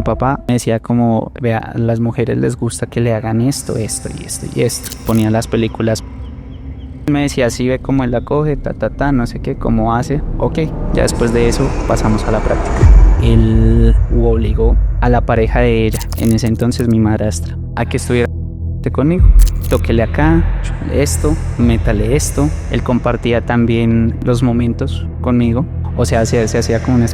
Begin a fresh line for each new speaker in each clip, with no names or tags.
mi papá me decía como, vea, a las mujeres les gusta que le hagan esto, esto y esto y esto. Ponía las películas. Me decía, así ve cómo él la coge, no sé qué, cómo hace. Ok, ya después de eso pasamos a la práctica. Él obligó a la pareja de ella, en ese entonces mi madrastra, a que estuviera conmigo. Tóquele acá, esto, métale esto. Él compartía también los momentos conmigo. O sea, se hacía como una,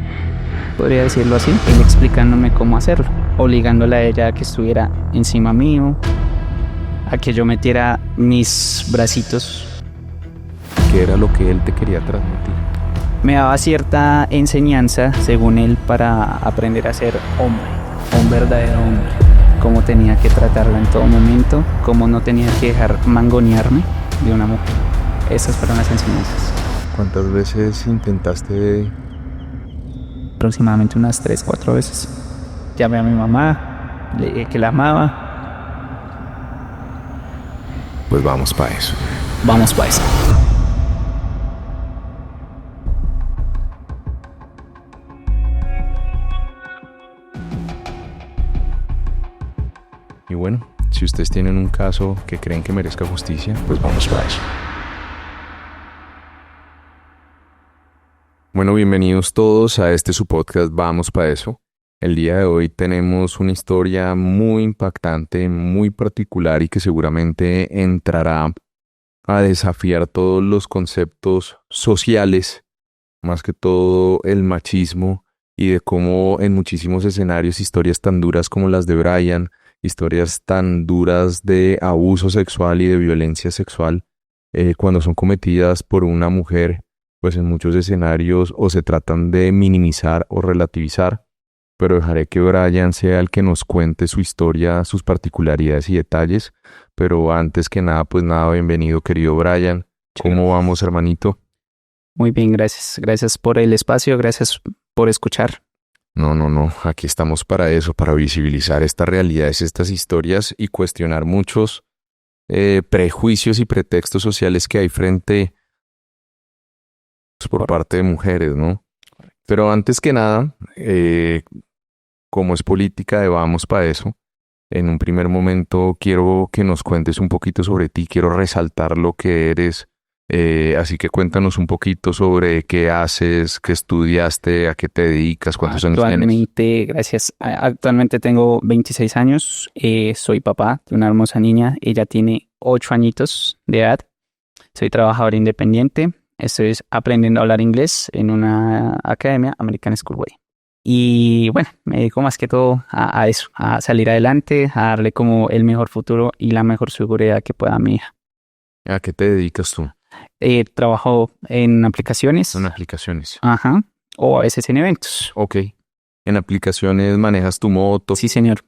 podría decirlo así, él explicándome cómo hacerlo, obligándola a ella a que estuviera encima mío, a que yo metiera mis bracitos.
¿Qué era lo que él te quería transmitir?
Me daba cierta enseñanza, según él, para aprender a ser hombre, un verdadero hombre. Cómo tenía que tratarla en todo momento, cómo no tenía que dejar mangonearme de una mujer. Esas fueron las enseñanzas.
¿Cuántas veces intentaste?
Aproximadamente unas 3, 4 veces. Llamé a mi mamá, le dije que la amaba.
Pues vamos para eso.
Vamos para eso.
Y bueno, si ustedes tienen un caso que creen que merezca justicia, pues vamos para eso. Bueno, bienvenidos todos a este su podcast Vamos para eso. El día de hoy tenemos una historia muy impactante, muy particular y que seguramente entrará a desafiar todos los conceptos sociales, más que todo el machismo y de cómo en muchísimos escenarios historias tan duras como las de Brian, historias tan duras de abuso sexual y de violencia sexual, cuando son cometidas por una mujer, pues en muchos escenarios o se tratan de minimizar o relativizar, pero dejaré que Brian sea el que nos cuente su historia, sus particularidades y detalles. Pero antes que nada, pues nada, bienvenido querido Brian. ¿Cómo vamos, hermanito?
Muy bien, gracias. Gracias por el espacio, gracias por escuchar.
No, aquí estamos para eso, para visibilizar estas realidades, estas historias y cuestionar muchos prejuicios y pretextos sociales que hay frente por parte de mujeres, ¿no? Pero antes que nada, como es política de Vamos para eso, en un primer momento quiero que nos cuentes un poquito sobre ti, quiero resaltar lo que eres, así que cuéntanos un poquito sobre qué haces, qué estudiaste, a qué te dedicas, cuántos años tienes.
Actualmente, gracias. Actualmente tengo 26 años, soy papá de una hermosa niña, ella tiene 8 añitos de edad, soy trabajador independiente, estoy aprendiendo a hablar inglés en una academia, American Schoolway. Y bueno, me dedico más que todo a eso, a salir adelante, a darle como el mejor futuro y la mejor seguridad que pueda a mi hija.
¿A qué te dedicas tú?
Trabajo en aplicaciones.
Son aplicaciones.
Ajá. O a veces en eventos.
Ok. En aplicaciones manejas tu moto.
Sí, señor.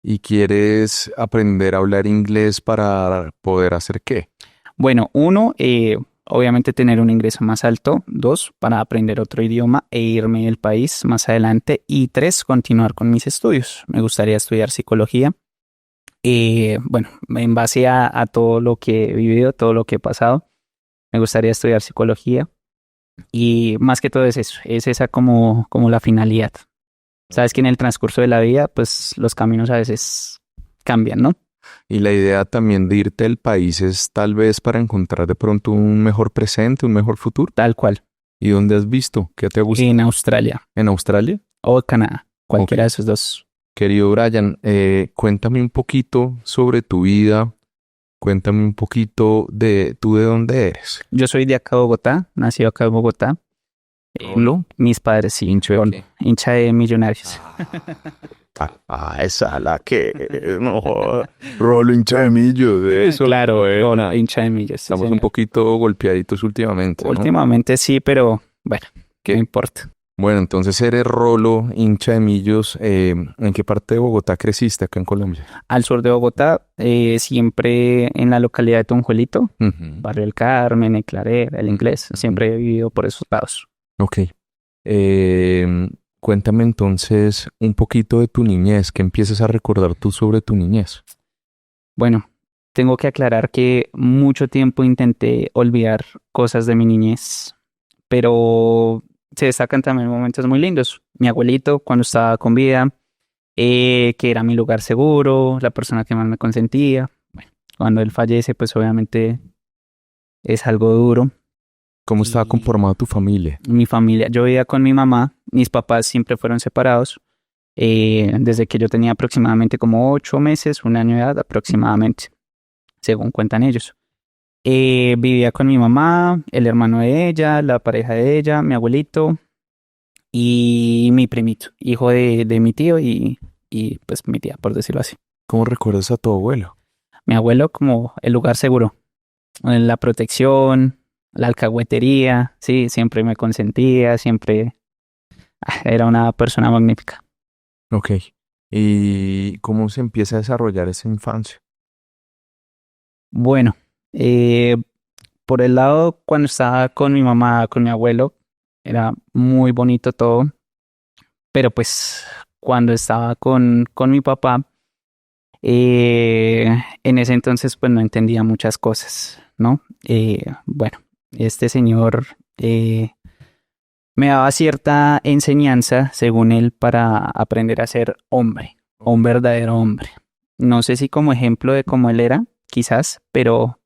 ¿Y quieres aprender a hablar inglés para poder hacer qué?
Bueno, uno, obviamente tener un ingreso más alto. 2, para aprender otro idioma e irme del país más adelante. Y 3, continuar con mis estudios. Me gustaría estudiar psicología. Bueno, en base a todo lo que he vivido, todo lo que he pasado, me gustaría estudiar psicología. Y más que todo es eso, es esa como la finalidad. Sabes que en el transcurso de la vida, pues los caminos a veces cambian, ¿no?
Y la idea también de irte del país es tal vez para encontrar de pronto un mejor presente, un mejor futuro.
Tal cual.
¿Y dónde has visto? ¿Qué te ha gustado?
En Australia.
¿En Australia?
O Canadá. Cualquiera
Ok.
de esos dos.
Querido Brian, cuéntame un poquito sobre tu vida. Cuéntame un poquito de tú de dónde eres.
Yo soy de acá de Bogotá, nacido acá en Bogotá.
¿Rolo?
Mis padres sí.
¿Hincha de
son
qué?
hincha de Millonarios.
Esa la que no Rolo hincha de Millos, de eso.
Claro,
Buena.
hincha de Millos. Sí,
Estamos un
señor.
poquito golpeaditos últimamente, ¿no?
Últimamente sí, pero bueno,
¿Qué?
no importa.
Bueno, entonces eres Rolo, hincha de Millos. ¿En qué parte de Bogotá creciste acá en Colombia?
Al sur de Bogotá, siempre en la localidad de Tunjuelito,
Ujú.
Barrio El Carmen, El Claret, El Inglés. Siempre he vivido por esos lados.
Ok. Cuéntame entonces un poquito de tu niñez. ¿Qué empiezas a recordar tú sobre tu niñez?
Bueno, tengo que aclarar que mucho tiempo intenté olvidar cosas de mi niñez, pero se destacan también momentos muy lindos. Mi abuelito, cuando estaba con vida, que era mi lugar seguro, la persona que más me consentía. Bueno, cuando él fallece, pues obviamente es algo duro.
¿Cómo estaba
Y
conformada tu familia?
mi familia, yo vivía con mi mamá, mis papás siempre fueron separados, desde que yo tenía aproximadamente como 8 meses, un año de edad aproximadamente, según cuentan ellos. Vivía con mi mamá, el hermano de ella, la pareja de ella, mi abuelito y mi primito, hijo de mi tío y pues mi tía, por decirlo así.
¿Cómo recuerdas a tu abuelo?
Mi abuelo como el lugar seguro, la protección, la alcahuetería, sí, siempre me consentía, siempre era una persona magnífica.
Ok. ¿Y cómo se empieza a desarrollar esa infancia?
Bueno, eh, por el lado cuando estaba con mi mamá, con mi abuelo, era muy bonito todo, pero pues cuando estaba con mi papá, en ese entonces pues no entendía muchas cosas, ¿no? Bueno, este señor me daba cierta enseñanza, según él, para aprender a ser hombre, un verdadero hombre. No sé si como ejemplo de cómo él era, quizás, pero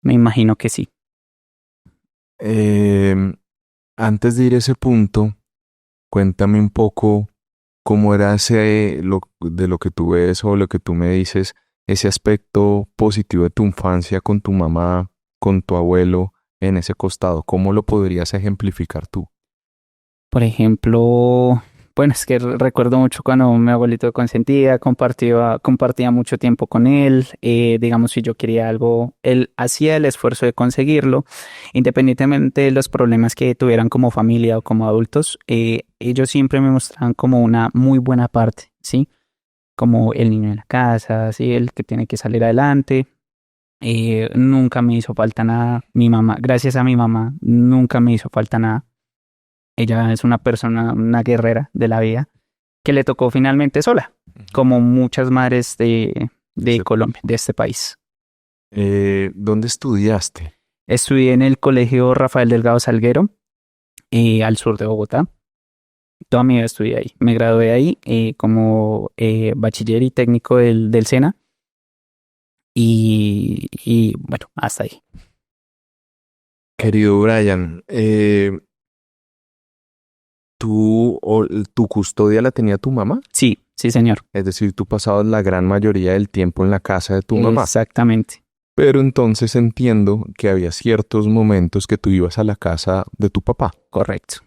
me imagino que sí.
Em, Antes de ir a ese punto, cuéntame un poco cómo era de lo que tú ves o lo que tú me dices, ese aspecto positivo de tu infancia con tu mamá, con tu abuelo en ese costado. ¿Cómo lo podrías ejemplificar tú?
Por ejemplo, bueno, es que recuerdo mucho cuando mi abuelito consentía, compartía mucho tiempo con él. Digamos, si yo quería algo, él hacía el esfuerzo de conseguirlo, independientemente de los problemas que tuvieran como familia o como adultos. Ellos siempre me mostraban como una muy buena parte, ¿sí? Como el niño de la casa, ¿sí? El que tiene que salir adelante. Nunca me hizo falta nada. Mi mamá, gracias a mi mamá, nunca me hizo falta nada. Ella es una persona, una guerrera de la vida, que le tocó finalmente sola, como muchas madres de
Ese-
Colombia, de este país.
¿Dónde estudiaste?
Estudié en el Colegio Rafael Delgado Salguero, al sur de Bogotá. Toda mi vida estudié ahí. Me gradué ahí como bachiller y técnico del SENA. Y bueno, hasta ahí.
Querido Brian, ¿tu custodia la tenía tu mamá?
Sí, sí, señor.
Es decir, tú pasabas la gran mayoría del tiempo en la casa de tu mamá.
Exactamente.
Pero entonces entiendo que había ciertos momentos que tú ibas a la casa de tu papá.
Correcto.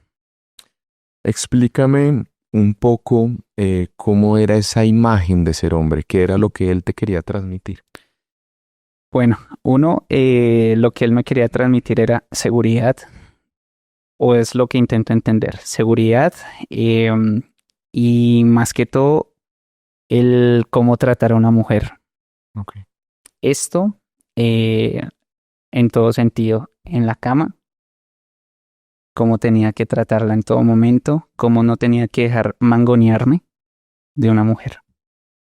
Explícame un poco cómo era esa imagen de ser hombre, qué era lo que él te quería transmitir.
Bueno, uno, lo que él me quería transmitir era seguridad, o es lo que intento entender, seguridad y más que todo el cómo tratar a una mujer.
Ok.
Esto en todo sentido, en la cama, cómo tenía que tratarla en todo momento, cómo no tenía que dejar mangonearme de una mujer.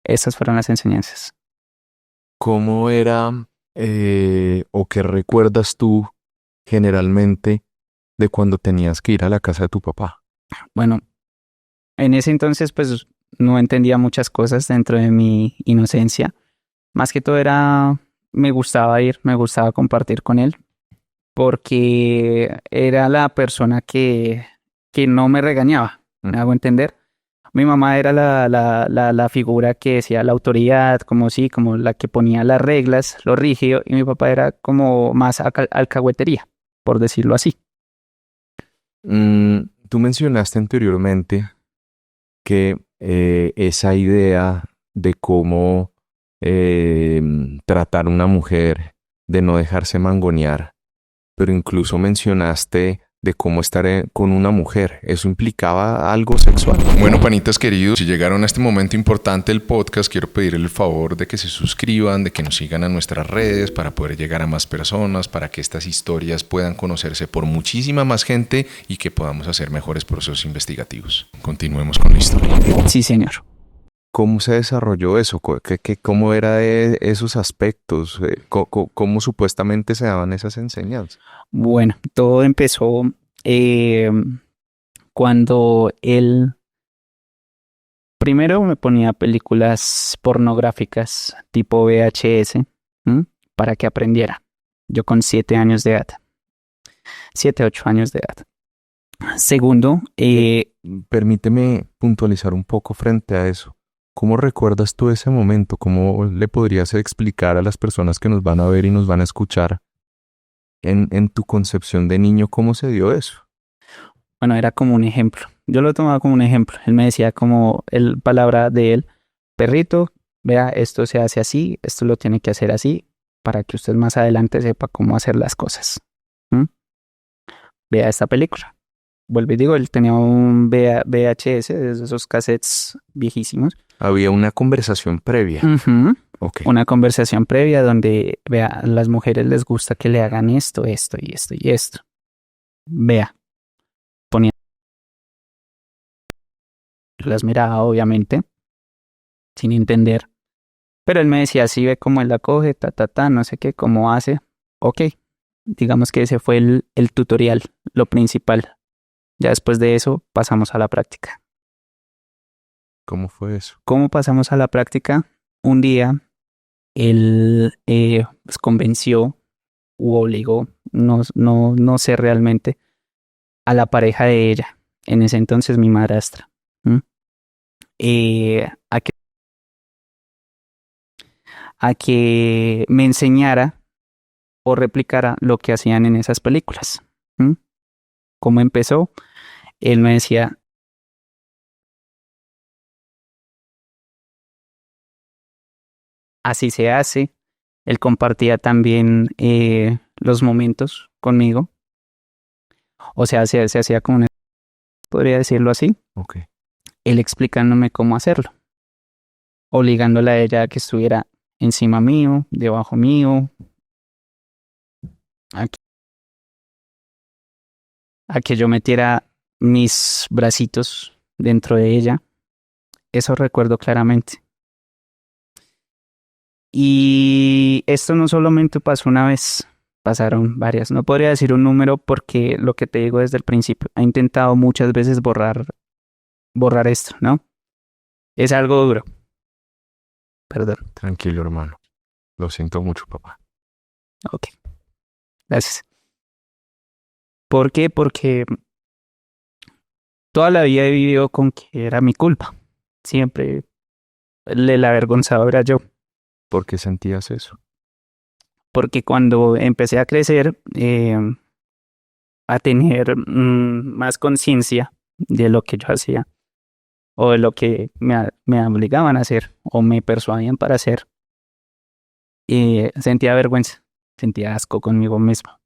Esas fueron las enseñanzas.
¿Cómo era o qué recuerdas tú generalmente de cuando tenías que ir a la casa de tu papá?
Bueno, en ese entonces pues no entendía muchas cosas dentro de mi inocencia. Más que todo era, me gustaba ir, me gustaba compartir con él, porque era la persona que no me regañaba,
Mm.
me hago entender. Mi mamá era la figura que decía la autoridad, como sí, como la que ponía las reglas, lo rígido, y mi papá era como más alcahuetería, por decirlo así.
Tú mencionaste anteriormente que esa idea de cómo tratar a una mujer, de no dejarse mangonear, pero incluso mencionaste de cómo estar con una mujer. ¿Eso implicaba algo sexual?
Bueno, panitas queridos, si llegaron a este momento importante del podcast, quiero pedir el favor de que se suscriban, de que nos sigan a nuestras redes para poder llegar a más personas, para que estas historias puedan conocerse por muchísima más gente y que podamos hacer mejores procesos investigativos. Continuemos con la historia.
Sí, señor.
¿Cómo se desarrolló eso? ¿Cómo era esos aspectos? ¿Cómo supuestamente se daban esas enseñanzas?
Bueno, todo empezó eh, cuando él Primero me ponía películas pornográficas tipo VHS, ¿m? Para que aprendiera. Yo con 7 años de edad. 7, 8 años de edad. Segundo,
Permíteme puntualizar un poco frente a eso. ¿Cómo recuerdas tú ese momento? ¿Cómo le podrías explicar a las personas que nos van a ver y nos van a escuchar en tu concepción de niño cómo se dio eso?
bueno, era como un ejemplo. Yo lo tomaba como un ejemplo. Él me decía como palabra de él, perrito, vea, esto se hace así, esto lo tiene que hacer así, para que usted más adelante sepa cómo hacer las cosas. ¿Mm? Vea esta película. Vuelvo y digo, él tenía un VHS, de esos cassettes viejísimos.
Había una conversación previa.
Ujú.
Ok.
Una conversación previa donde, vea, a las mujeres les gusta que le hagan esto, esto y esto y esto. Vea, ponía, las miraba obviamente, sin entender. Pero él me decía, así ve cómo él la coge, no sé qué, cómo hace. Ok, digamos que ese fue el tutorial, lo principal. Ya después de eso pasamos a la práctica.
¿Cómo fue eso?
¿Cómo pasamos a la práctica? Un día él pues, convenció u obligó, no sé realmente, a la pareja de ella, en ese entonces mi madrastra, a que me enseñara o replicara lo que hacían en esas películas. ¿Cómo empezó? Él me decía, así se hace. Él compartía también los momentos conmigo. O sea, se hacía como una, podría decirlo así,
Ok.
él explicándome cómo hacerlo, obligándola a ella a que estuviera encima mío, debajo mío, a que yo metiera mis bracitos dentro de ella. Eso recuerdo claramente. Y esto no solamente pasó una vez, pasaron varias. No podría decir un número porque lo que te digo desde el principio, he intentado muchas veces borrar esto, ¿no? Es algo duro. Perdón.
Tranquilo, hermano. Lo siento mucho, papá.
Ok, gracias. ¿Por qué? Porque toda la vida he vivido con que era mi culpa. Siempre el avergonzado era yo.
¿Por qué sentías eso?
Porque cuando empecé a crecer, a tener más conciencia de lo que yo hacía o de lo que me obligaban a hacer o me persuadían para hacer, sentía vergüenza, sentía asco conmigo mismo.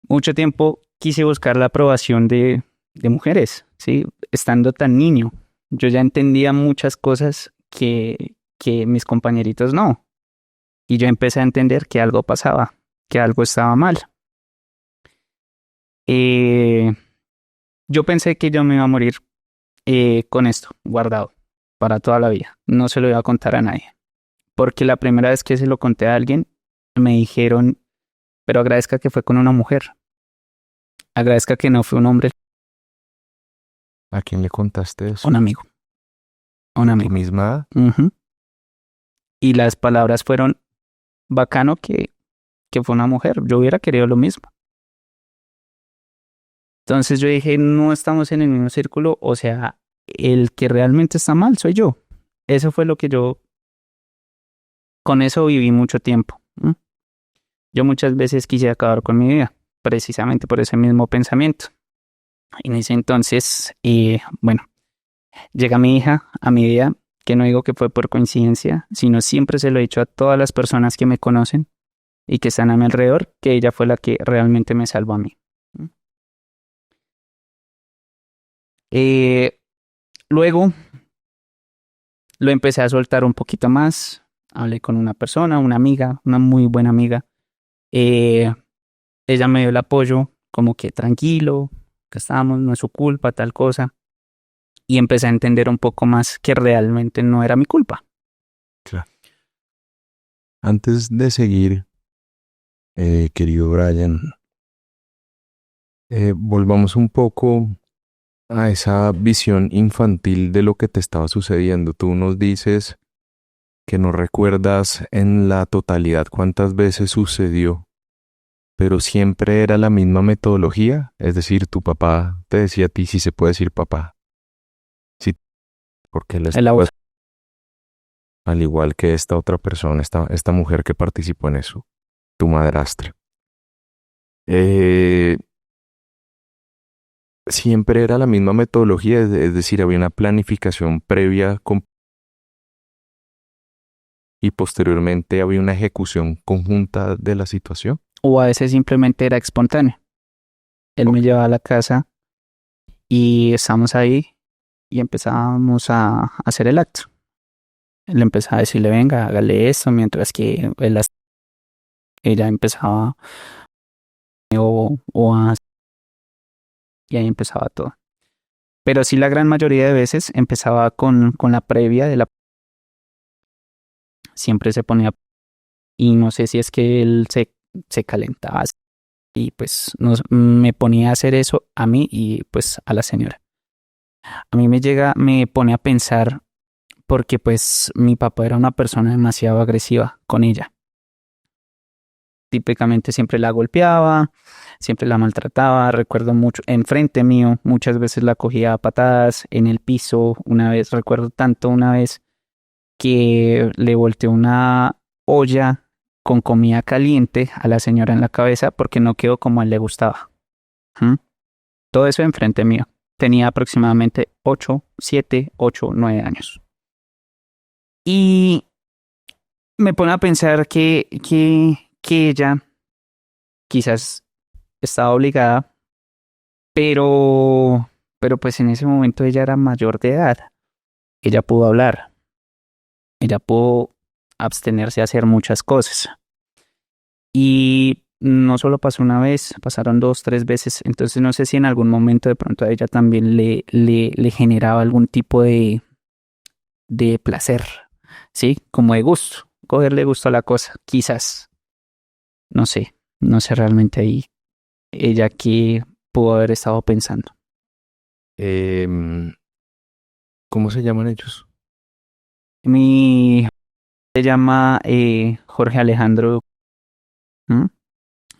Mucho tiempo quise buscar la aprobación de mujeres, ¿sí? Estando tan niño, yo ya entendía muchas cosas que mis compañeritos no. Y yo empecé a entender que algo pasaba, que algo estaba mal. Yo pensé que yo me iba a morir con esto guardado para toda la vida. No se lo iba a contar a nadie. Porque la primera vez que se lo conté a alguien, me dijeron, pero agradezca que fue con una mujer. Agradezca que no fue un hombre,
¿A quién le contaste eso?
un amigo. Un
¿Tu
amigo.
misma edad?
Ujú. Y las palabras fueron, bacano que fue una mujer. Yo hubiera querido lo mismo. Entonces yo dije, no estamos en el mismo círculo, o sea, el que realmente está mal soy yo. Eso fue lo que con eso viví mucho tiempo. Yo muchas veces quise acabar con mi vida, precisamente por ese mismo pensamiento. En ese entonces, bueno, llega mi hija a mi vida, que no digo que fue por coincidencia, sino siempre se lo he dicho a todas las personas que me conocen y que están a mi alrededor, que ella fue la que realmente me salvó a mí. Luego lo empecé a soltar un poquito más. Hablé con una persona, una amiga, una muy buena amiga. Ella me dio el apoyo, como que tranquilo, que estamos, no es su culpa, tal cosa. Y empecé a entender un poco más que realmente no era mi culpa.
Claro. Antes de seguir, querido Brian, volvamos un poco a esa visión infantil de lo que te estaba sucediendo. Tú nos dices que no recuerdas en la totalidad cuántas veces sucedió, pero siempre era la misma metodología. Es decir, tu papá te decía a ti, si se puede decir papá, sí, porque él
El abuelo.
al igual que esta otra persona, esta mujer que participó en eso, tu madrastra. Siempre era la misma metodología, es decir, había una planificación previa y posteriormente había una ejecución conjunta de la situación.
O a veces simplemente era espontáneo. Él me llevaba a la casa y estábamos ahí y empezábamos a hacer el acto. Él empezaba a decirle, venga, hágale esto, mientras que ella empezaba y ahí empezaba todo. Pero sí, la gran mayoría de veces empezaba con la previa de la... Siempre se ponía... Y no sé si es que él se calentaba y pues me ponía a hacer eso a mí y pues a la señora. A mí me pone a pensar porque pues mi papá era una persona demasiado agresiva con ella. Típicamente siempre la golpeaba, siempre la maltrataba. Recuerdo mucho, enfrente mío, muchas veces la cogía a patadas en el piso. Recuerdo tanto una vez que le volteó una olla con comida caliente a la señora en la cabeza porque no quedó como a él le gustaba. Todo eso enfrente mío. Tenía aproximadamente 7, 8, 9 años. Y me pone a pensar que ella quizás estaba obligada, pero pues en ese momento ella era mayor de edad. Ella pudo hablar. Ella pudo abstenerse a hacer muchas cosas. Y no solo pasó una vez, pasaron 2, 3 veces. Entonces no sé si en algún momento de pronto a ella también le generaba algún tipo de placer, ¿sí? Como de gusto, cogerle gusto a la cosa, quizás. No sé realmente ahí ella qué pudo haber estado pensando.
¿Cómo se llaman ellos?
Se llama Jorge Alejandro.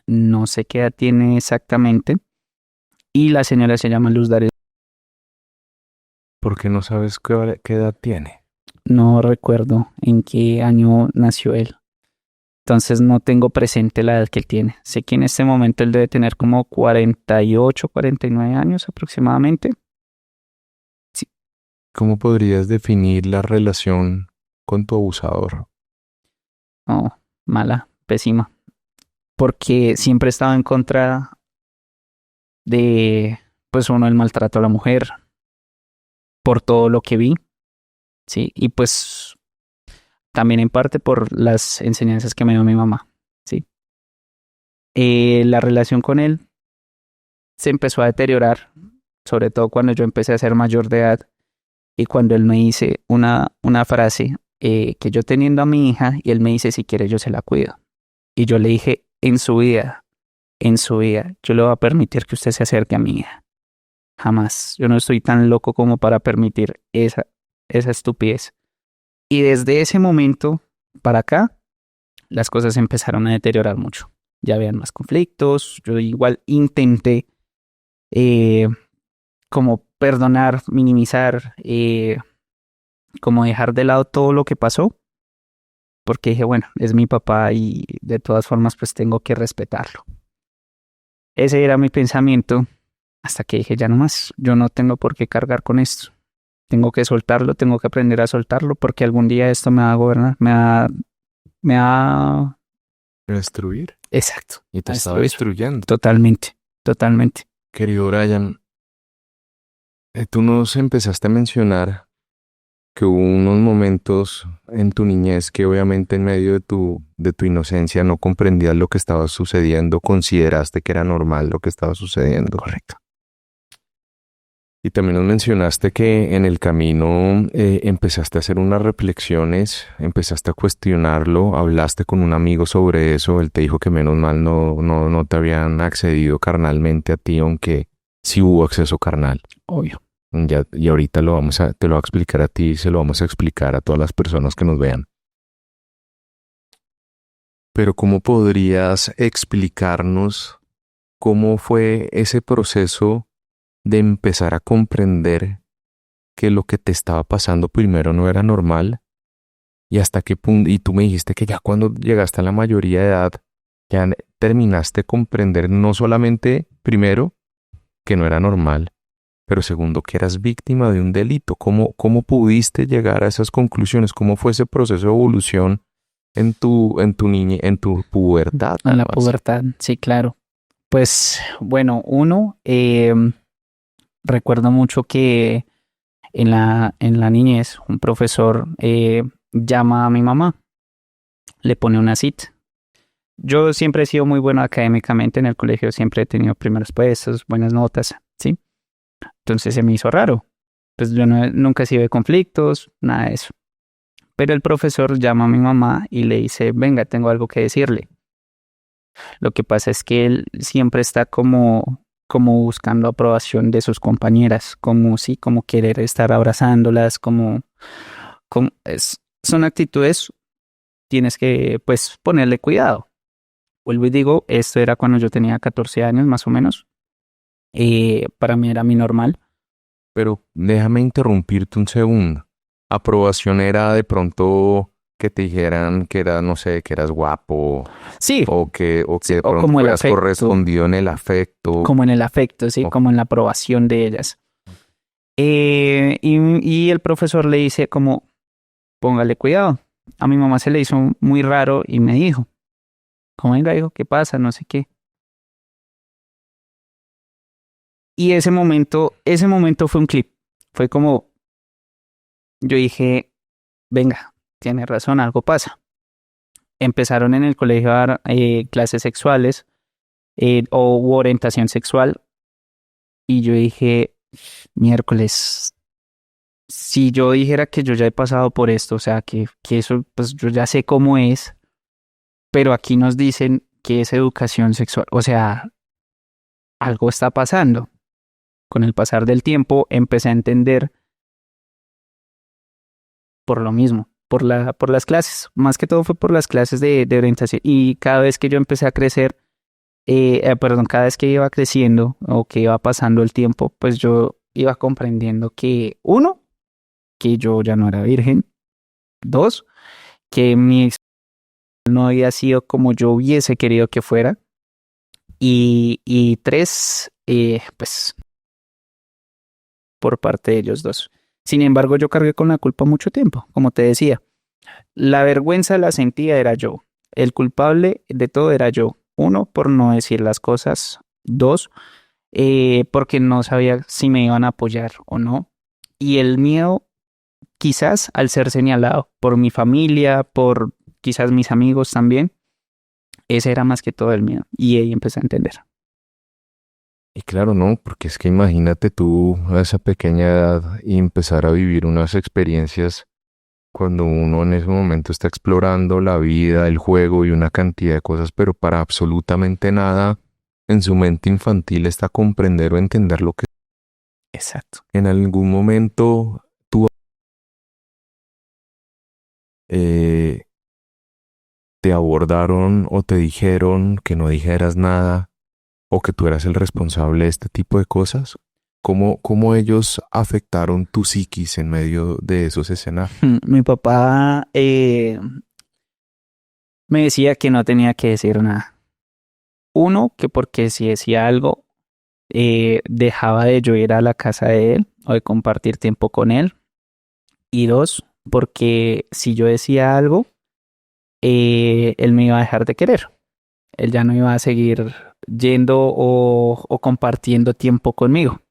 No sé qué edad tiene exactamente. Y la señora se llama Luz Dares.
¿Por qué no sabes qué edad tiene?
No recuerdo en qué año nació él. Entonces no tengo presente la edad que él tiene. Sé que en este momento él debe tener como 48, 49 años aproximadamente. Sí.
¿Cómo podrías definir la relación con tu abusador?
Oh, mala, pésima. Porque siempre estaba en contra de, pues uno, el maltrato a la mujer. Por todo lo que vi. Sí, y pues también en parte por las enseñanzas que me dio mi mamá. Sí. La relación con él se empezó a deteriorar, sobre todo cuando yo empecé a ser mayor de edad y cuando él me dice una frase que yo teniendo a mi hija y él me dice si quiere yo se la cuido. Y yo le dije en su vida, yo le voy a permitir que usted se acerque a mi hija. Jamás. Yo no estoy tan loco como para permitir esa estupidez. Y desde ese momento para acá, las cosas empezaron a deteriorar mucho. Ya habían más conflictos. Yo igual intenté como perdonar, minimizar, como dejar de lado todo lo que pasó. Porque dije, bueno, es mi papá y de todas formas pues tengo que respetarlo. Ese era mi pensamiento hasta que dije, ya no más, yo no tengo por qué cargar con esto. Tengo que soltarlo, tengo que aprender a soltarlo porque algún día esto me va a gobernar, me va...
¿Destruir?
Exacto.
Y te estaba destruyendo.
Totalmente.
Querido Brian, tú nos empezaste a mencionar que hubo unos momentos en tu niñez que obviamente en medio de tu inocencia no comprendías lo que estaba sucediendo, consideraste que era normal lo que estaba sucediendo.
Correcto.
Y también nos mencionaste que en el camino empezaste a hacer unas reflexiones, empezaste a cuestionarlo, hablaste con un amigo sobre eso, él te dijo que menos mal no te habían accedido carnalmente a ti, aunque si hubo acceso carnal.
Obvio.
Ya, y ahorita te lo voy a explicar a ti y se lo vamos a explicar a todas las personas que nos vean. Pero ¿cómo podrías explicarnos cómo fue ese proceso de empezar a comprender que lo que te estaba pasando primero no era normal y hasta qué punto, y tú me dijiste que ya cuando llegaste a la mayoría de edad, ya terminaste de comprender no solamente primero que no era normal, pero segundo que eras víctima de un delito? ¿Cómo pudiste llegar a esas conclusiones? ¿Cómo fue ese proceso de evolución en tu niñez, en tu pubertad?
En la
Además?
pubertad, sí, claro. Pues bueno, recuerdo mucho que en la niñez un profesor llama a mi mamá, le pone una cita. Yo siempre he sido muy bueno académicamente en el colegio, siempre he tenido primeros puestos, buenas notas, ¿sí? Entonces se me hizo raro. Pues yo nunca he sido de conflictos, nada de eso. Pero el profesor llama a mi mamá y le dice, venga, tengo algo que decirle. Lo que pasa es que él siempre está como buscando aprobación de sus compañeras, como sí, como querer estar abrazándolas, son actitudes, tienes que pues ponerle cuidado. Vuelvo y digo, esto era cuando yo tenía 14 años más o menos. Para mí era mi normal.
Pero déjame interrumpirte un segundo. Aprobación era de pronto que te dijeran que era, no sé, que eras guapo
Sí,
o que
sí,
de
o
pronto
como el
fueras
afecto,
correspondido en el afecto.
como en el afecto, sí,
O-
como en la aprobación de ellas. Y el profesor le dice como, póngale cuidado. A mi mamá se le hizo muy raro y me dijo, como venga, hijo, ¿qué pasa? No sé qué. Y ese momento fue un clip. Fue como, yo dije, venga, tiene razón, algo pasa. Empezaron en el colegio a dar clases sexuales o orientación sexual. Y yo dije, miércoles, si yo dijera que yo ya he pasado por esto, o sea, que eso, pues yo ya sé cómo es, pero aquí nos dicen que es educación sexual, o sea, algo está pasando. Con el pasar del tiempo empecé a entender por lo mismo, por las clases, más que todo fue por las clases de orientación y cada vez que yo empecé a crecer, perdón, cada vez que iba creciendo o que iba pasando el tiempo, pues yo iba comprendiendo que uno, que yo ya no era virgen, dos, que mi ex no había sido como yo hubiese querido que fuera y tres, pues por parte de ellos dos. Sin embargo, yo cargué con la culpa mucho tiempo, como te decía. La vergüenza la sentía era yo. El culpable de todo era yo. Uno, por no decir las cosas. Dos, porque no sabía si me iban a apoyar o no. Y el miedo, quizás al ser señalado por mi familia, por quizás mis amigos también, ese era más que todo el miedo. Y ahí empecé a entender.
Y claro, no, porque es que imagínate tú a esa pequeña edad y empezar a vivir unas experiencias cuando uno en ese momento está explorando la vida, el juego y una cantidad de cosas, pero para absolutamente nada en su mente infantil está comprender o entender lo que
Exacto.
en algún momento tú eh, te abordaron o te dijeron que no dijeras nada o que tú eras el responsable de este tipo de cosas. ¿Cómo ellos afectaron tu psiquis en medio de esos escenarios?
Mi papá me decía que no tenía que decir nada. Uno, que porque si decía algo, dejaba de yo ir a la casa de él o de compartir tiempo con él. Y dos, porque si yo decía algo, él me iba a dejar de querer. Él ya no iba a seguir yendo o compartiendo tiempo conmigo.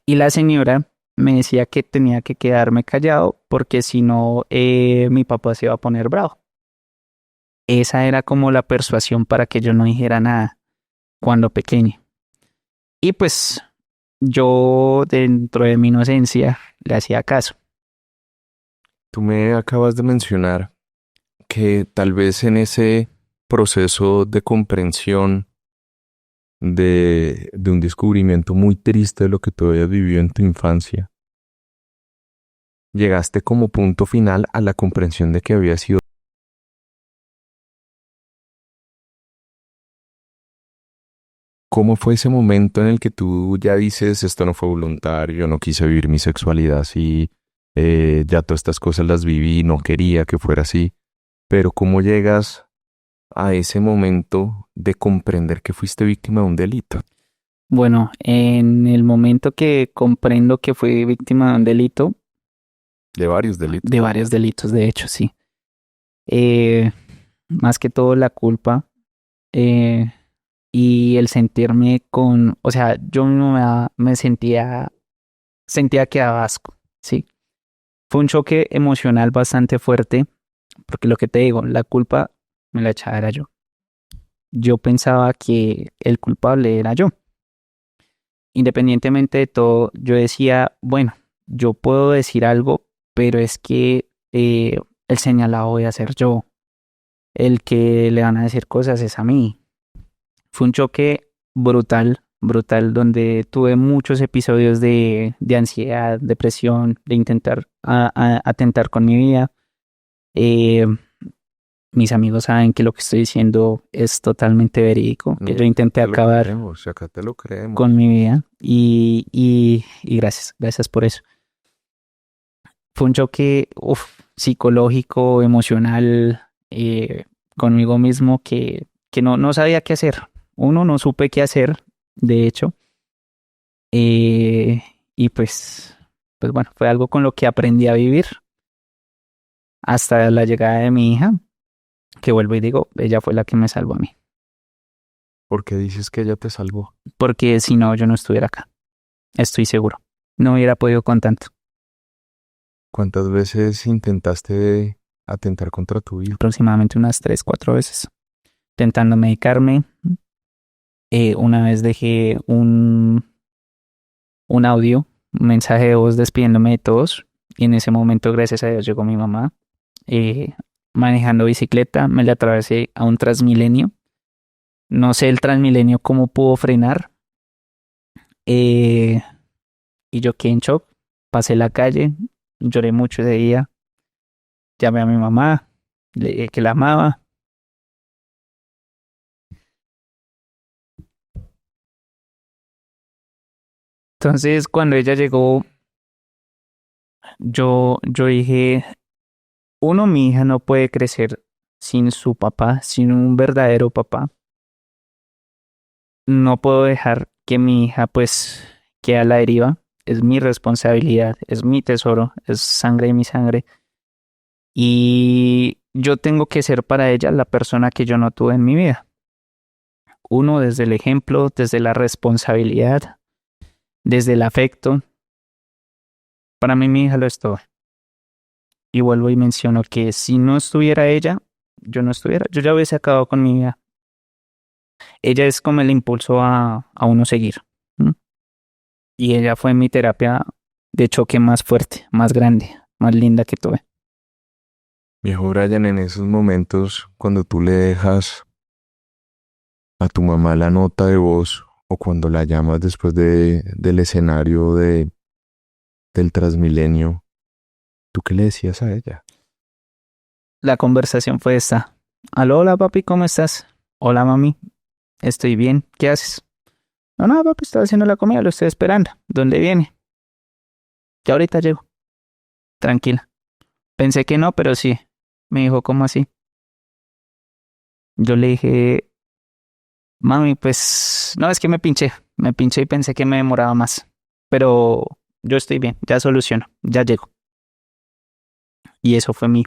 Y la señora me decía que tenía que quedarme callado porque si no, mi papá se iba a poner bravo. Esa era como la persuasión para que yo no dijera nada cuando pequeño. Y pues yo dentro de mi inocencia le hacía caso.
Tú me acabas de mencionar que tal vez en ese proceso de comprensión de un descubrimiento muy triste de lo que tú habías vivido en tu infancia, llegaste como punto final a la comprensión de que había sido. ¿Cómo fue ese momento en el que tú ya dices, esto no fue voluntario, yo no quise vivir mi sexualidad así, ya todas estas cosas las viví, no quería que fuera así, pero cómo llegas a ese momento de comprender que fuiste víctima de un delito?
Bueno, en el momento que comprendo que fui víctima de un delito,
De varios delitos.
de varios delitos, de hecho, sí. Eh, Más que todo la culpa eh, y el sentirme con, o sea, yo mismo me sentía que daba asco, sí. Fue un choque emocional bastante fuerte, porque lo que te digo, la culpa me la echaba era yo. Yo pensaba que el culpable era yo. Independientemente de todo, yo decía, bueno, yo puedo decir algo, pero es que el señalado voy a ser yo. El que le van a decir cosas es a mí. Fue un choque brutal, brutal, donde tuve muchos episodios de ansiedad, depresión, de intentar atentar con mi vida. Eh, Mis amigos saben que lo que estoy diciendo es totalmente verídico, que yo intenté acabar
Acá te lo creemos.
con mi vida y gracias por eso. Fue un choque psicológico, emocional, conmigo mismo que no sabía qué hacer. Uno, no supe qué hacer, de hecho. Y pues bueno, fue algo con lo que aprendí a vivir hasta la llegada de mi hija, que vuelvo y digo, ella fue la que me salvó a mí.
¿Por qué dices que ella te salvó?
Porque si no, yo no estuviera acá. Estoy seguro. No hubiera podido con tanto.
¿Cuántas veces intentaste atentar contra tu vida?
Aproximadamente unas 3, 4 veces. Intentando medicarme. Una vez dejé un audio, un mensaje de voz despidiéndome de todos. Y en ese momento, gracias a Dios, llegó mi mamá. Manejando bicicleta, me le atravesé a un Transmilenio. No sé el Transmilenio cómo pudo frenar. Y yo quedé en shock. Pasé la calle, lloré mucho ese día. Llamé a mi mamá, le dije que la amaba. Entonces, cuando ella llegó, yo dije, uno, mi hija no puede crecer sin su papá, sin un verdadero papá. No puedo dejar que mi hija pues quede a la deriva. Es mi responsabilidad, es mi tesoro, es sangre de mi sangre. Y yo tengo que ser para ella la persona que yo no tuve en mi vida. Uno, desde el ejemplo, desde la responsabilidad, desde el afecto. Para mí mi hija lo es todo. Y vuelvo y menciono que si no estuviera ella, yo no estuviera, yo ya hubiese acabado con mi vida. Ella es como el impulso a uno seguir. ¿Mm? Y ella fue mi terapia de choque más fuerte, más grande, más linda que tuve.
Viejo Brian, en esos momentos, cuando tú le dejas a tu mamá la nota de voz o cuando la llamas después del escenario del Transmilenio, ¿tú qué le decías a ella?
La conversación fue esta. Aló, hola papi, ¿cómo estás? Hola mami, estoy bien, ¿qué haces? No, no, papi, estoy haciendo la comida, lo estoy esperando. ¿Dónde viene? Ya ahorita llego. Tranquila. Pensé que no, pero sí. Me dijo, ¿cómo así? Yo le dije, mami, pues no, es que me pinché y pensé que me demoraba más, pero yo estoy bien, ya soluciono, ya llego. Y eso fue mi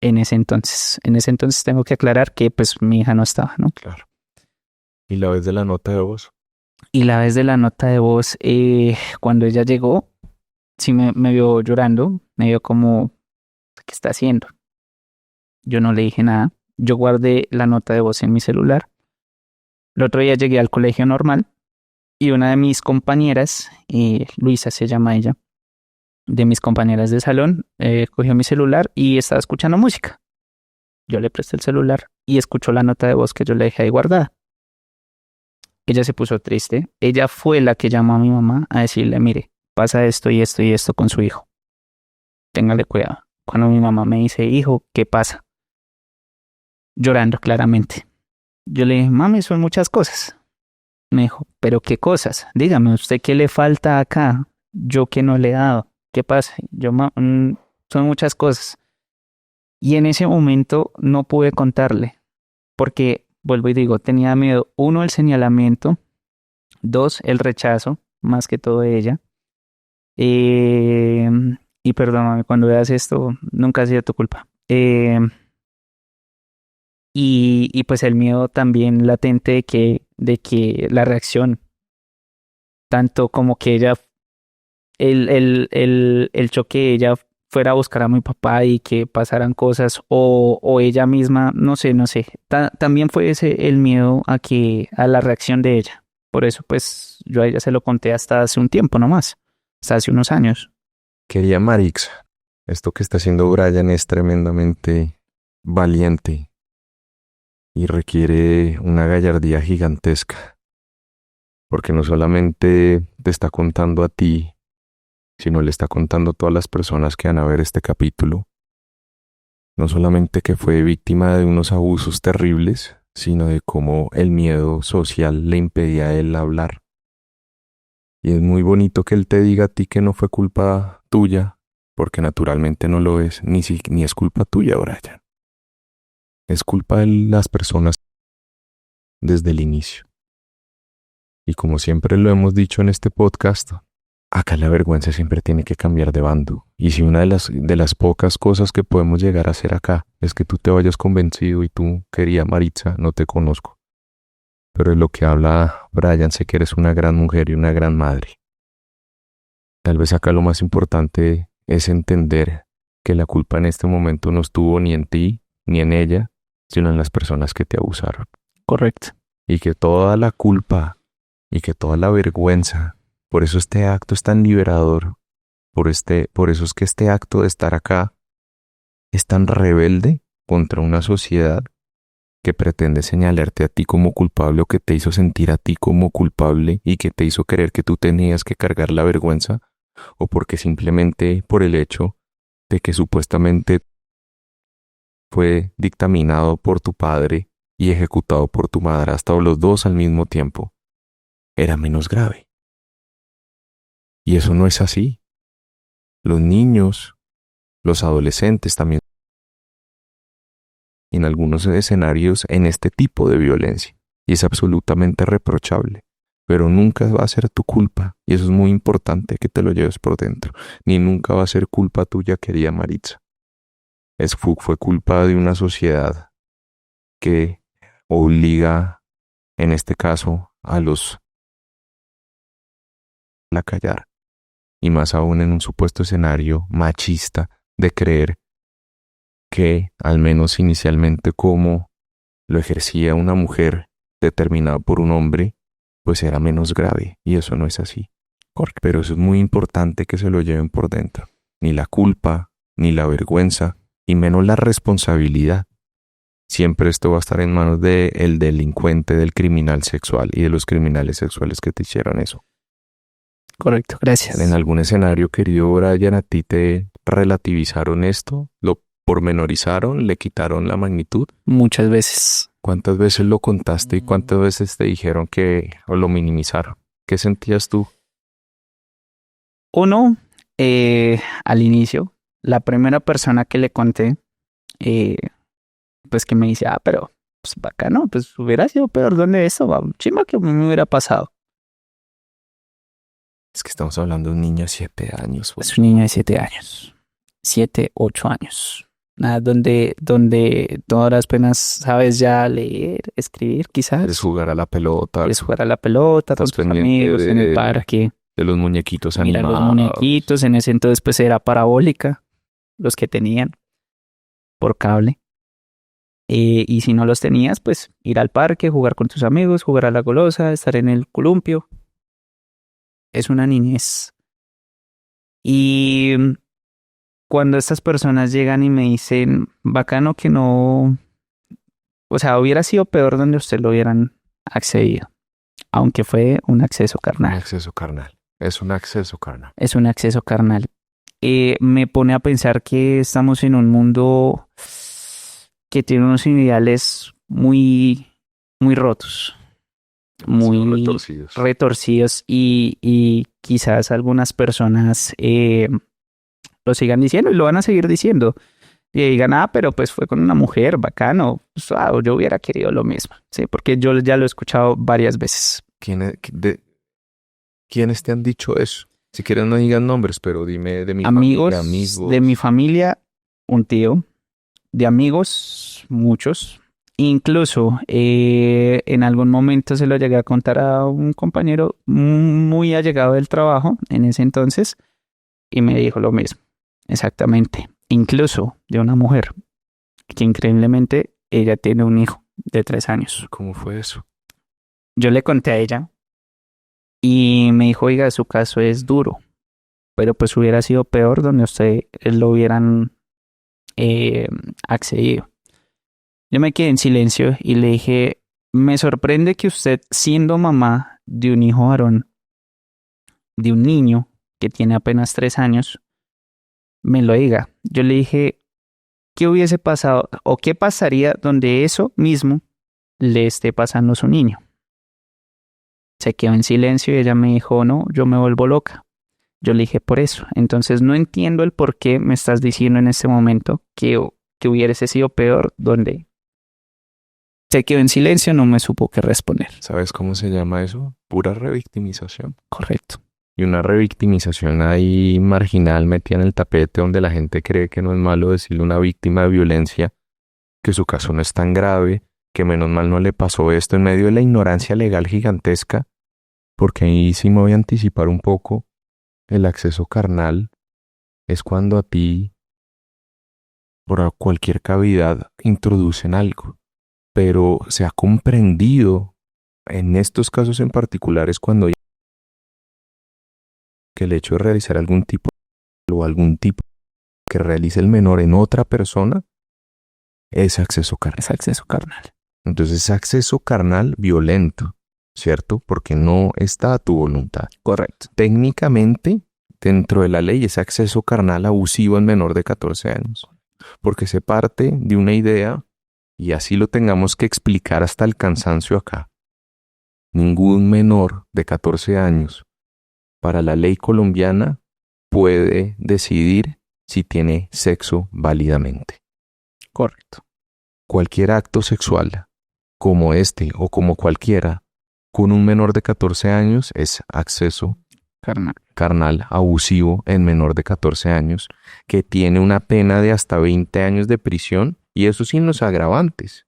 en ese entonces. En ese entonces tengo que aclarar que pues mi hija no estaba, ¿no?
Claro. ¿Y la vez de la nota de voz?
Y la vez de la nota de voz, cuando ella llegó, sí me vio llorando, me vio como, ¿qué está haciendo? Yo no le dije nada, yo guardé la nota de voz en mi celular. El otro día llegué al colegio normal y una de mis compañeras, Luisa se llama ella, de mis compañeras de salón, cogió mi celular y estaba escuchando música. Yo le presté el celular y escuchó la nota de voz que yo le dejé ahí guardada. ella se puso triste. Ella fue la que llamó a mi mamá a decirle, mire, pasa esto y esto y esto con su hijo. Téngale cuidado. Cuando mi mamá me dice, hijo, ¿qué pasa? Llorando claramente. Yo le dije, mami, son muchas cosas. Me dijo, ¿pero qué cosas? Dígame, ¿usted qué le falta acá? Yo qué no le he dado. ¿Qué pasa? Son muchas cosas. Y en ese momento no pude contarle, porque, vuelvo y digo, tenía miedo. 1, el señalamiento. 2, el rechazo, más que todo de ella. Y perdóname, cuando veas esto, nunca ha sido tu culpa. Y pues el miedo también latente de que la reacción, tanto como que ella, el choque de ella fuera a buscar a mi papá y que pasaran cosas, o ella misma, no sé. También fue ese el miedo a la reacción de ella. Por eso pues yo a ella se lo conté hasta hace un tiempo nomás, hasta hace unos años.
Querida Marixa, esto que está haciendo Brian es tremendamente valiente y requiere una gallardía gigantesca, porque no solamente te está contando a ti, sino le está contando a todas las personas que van a ver este capítulo, no solamente que fue víctima de unos abusos terribles, sino de cómo el miedo social le impedía a él hablar. Y es muy bonito que él te diga a ti que no fue culpa tuya, porque naturalmente no lo es, ni es culpa tuya, Brian. Es culpa de las personas desde el inicio. Y como siempre lo hemos dicho en este podcast, acá la vergüenza siempre tiene que cambiar de bando. Y si una de las pocas cosas que podemos llegar a hacer acá es que tú te vayas convencido y tú, querida Maritza, no te conozco. Pero de lo que habla Brian, sé que eres una gran mujer y una gran madre. Tal vez acá lo más importante es entender que la culpa en este momento no estuvo ni en ti ni en ella, sino en las personas que te abusaron.
Correcto.
Y que toda la culpa y que toda la vergüenza, por eso este acto es tan liberador, por eso es que este acto de estar acá es tan rebelde contra una sociedad que pretende señalarte a ti como culpable o que te hizo sentir a ti como culpable y que te hizo creer que tú tenías que cargar la vergüenza, o porque simplemente por el hecho de que supuestamente fue dictaminado por tu padre y ejecutado por tu madrastra o los dos al mismo tiempo, era menos grave. Y eso no es así. Los niños, los adolescentes también, en algunos escenarios, en este tipo de violencia. Y es absolutamente reprochable. Pero nunca va a ser tu culpa. Y eso es muy importante que te lo lleves por dentro. Ni nunca va a ser culpa tuya, querida Maritza. Fue culpa de una sociedad que obliga, en este caso, a callar. Y más aún en un supuesto escenario machista de creer que, al menos inicialmente como lo ejercía una mujer determinada por un hombre, pues era menos grave, y eso no es así. Pero eso es muy importante que se lo lleven por dentro. Ni la culpa, ni la vergüenza, y menos la responsabilidad. Siempre esto va a estar en manos del delincuente, del criminal sexual y de los criminales sexuales que te hicieron eso.
Correcto, gracias.
En algún escenario, querido Brian, ¿a ti te relativizaron esto? ¿Lo pormenorizaron? ¿Le quitaron la magnitud?
Muchas veces.
¿Cuántas veces lo contaste y cuántas veces te dijeron o lo minimizaron? ¿Qué sentías tú?
Uno, al inicio, la primera persona que le conté, pues que me dice, pero pues bacano, pues hubiera sido peor donde eso, chimba que a mí me hubiera pasado.
Es que estamos hablando de un niño de 7 años.
Es un niño de 7 años. 7, 8 años. Nada, donde todas apenas sabes ya leer, escribir, quizás.
Es jugar a la pelota.
Es jugar a la pelota con tus amigos en el parque.
De los muñequitos
Mira,
animados.
los muñequitos, en ese entonces pues era parabólica, los que tenían por cable. Y si no los tenías, pues ir al parque, jugar con tus amigos, jugar a la golosa, estar en el columpio. Es una niñez. Y cuando estas personas llegan y me dicen, bacano que no, o sea, hubiera sido peor donde usted lo hubieran accedido. aunque fue un acceso
Un
carnal.
acceso carnal. Es un acceso carnal.
Es un acceso carnal. Me pone a pensar que estamos en un mundo que tiene unos ideales muy rotos, muy
Retorcidos.
retorcidos y quizás algunas personas lo sigan diciendo y lo van a seguir diciendo. Y digan, pero pues fue con una mujer, bacano. Pues, yo hubiera querido lo mismo. Sí, porque yo ya lo he escuchado varias veces.
¿Quiénes te han dicho eso? Si quieres no digan nombres, pero dime de mi
Amigos,
familia, amigos.
de mi familia, un tío. De amigos, muchos. Incluso en algún momento se lo llegué a contar a un compañero muy allegado del trabajo en ese entonces y me dijo lo mismo. Exactamente. Incluso de una mujer que increíblemente ella tiene un hijo de 3 años.
¿Cómo fue eso?
Yo le conté a ella y me dijo, oiga, su caso es duro, pero pues hubiera sido peor donde usted lo hubieran accedido. Yo me quedé en silencio y le dije, me sorprende que usted, siendo mamá de un hijo varón, de un niño que tiene apenas 3 años, me lo diga. Yo le dije, ¿qué hubiese pasado o qué pasaría donde eso mismo le esté pasando a su niño? Se quedó en silencio y ella me dijo, no, yo me vuelvo loca. Yo le dije, por eso. Entonces no entiendo el por qué me estás diciendo en este momento que hubiese sido peor donde se quedó en silencio, no me supo qué responder.
¿Sabes cómo se llama eso? Pura revictimización.
Correcto.
Y una revictimización ahí marginal metida en el tapete donde la gente cree que no es malo decirle a una víctima de violencia que su caso no es tan grave, que menos mal no le pasó esto en medio de la ignorancia legal gigantesca, porque ahí sí me voy a anticipar un poco. El acceso carnal es cuando a ti, por cualquier cavidad, introducen algo, pero se ha comprendido en estos casos en particular es cuando que el hecho de realizar algún tipo o algún tipo que realice el menor en otra persona es acceso carnal.
Es acceso carnal.
Entonces es acceso carnal violento, ¿cierto? Porque no está a tu voluntad.
Correcto.
Técnicamente, dentro de la ley es acceso carnal abusivo en menor de 14 años, porque se parte de una idea, y así lo tengamos que explicar hasta el cansancio acá. Ningún menor de 14 años para la ley colombiana puede decidir si tiene sexo válidamente.
Correcto.
Cualquier acto sexual, como este o como cualquiera, con un menor de 14 años es acceso carnal abusivo en menor de 14 años, que tiene una pena de hasta 20 años de prisión, y eso sin los agravantes.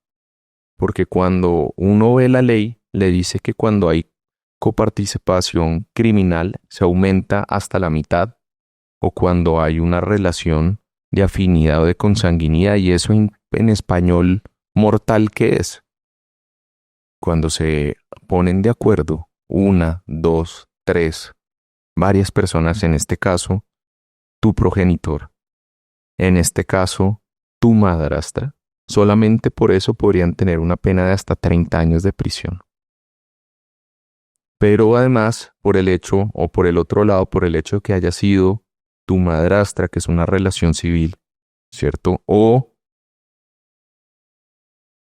Porque cuando uno ve la ley, le dice que cuando hay coparticipación criminal se aumenta hasta la mitad, o cuando hay una relación de afinidad o de consanguinidad, y eso en español mortal, ¿qué es? Cuando se ponen de acuerdo 1, 2, 3, varias personas, en este caso, tu progenitor, en este caso, tu madrastra, solamente por eso podrían tener una pena de hasta 30 años de prisión. Pero además, por el hecho, o por el otro lado, por el hecho de que haya sido tu madrastra, que es una relación civil, ¿cierto? O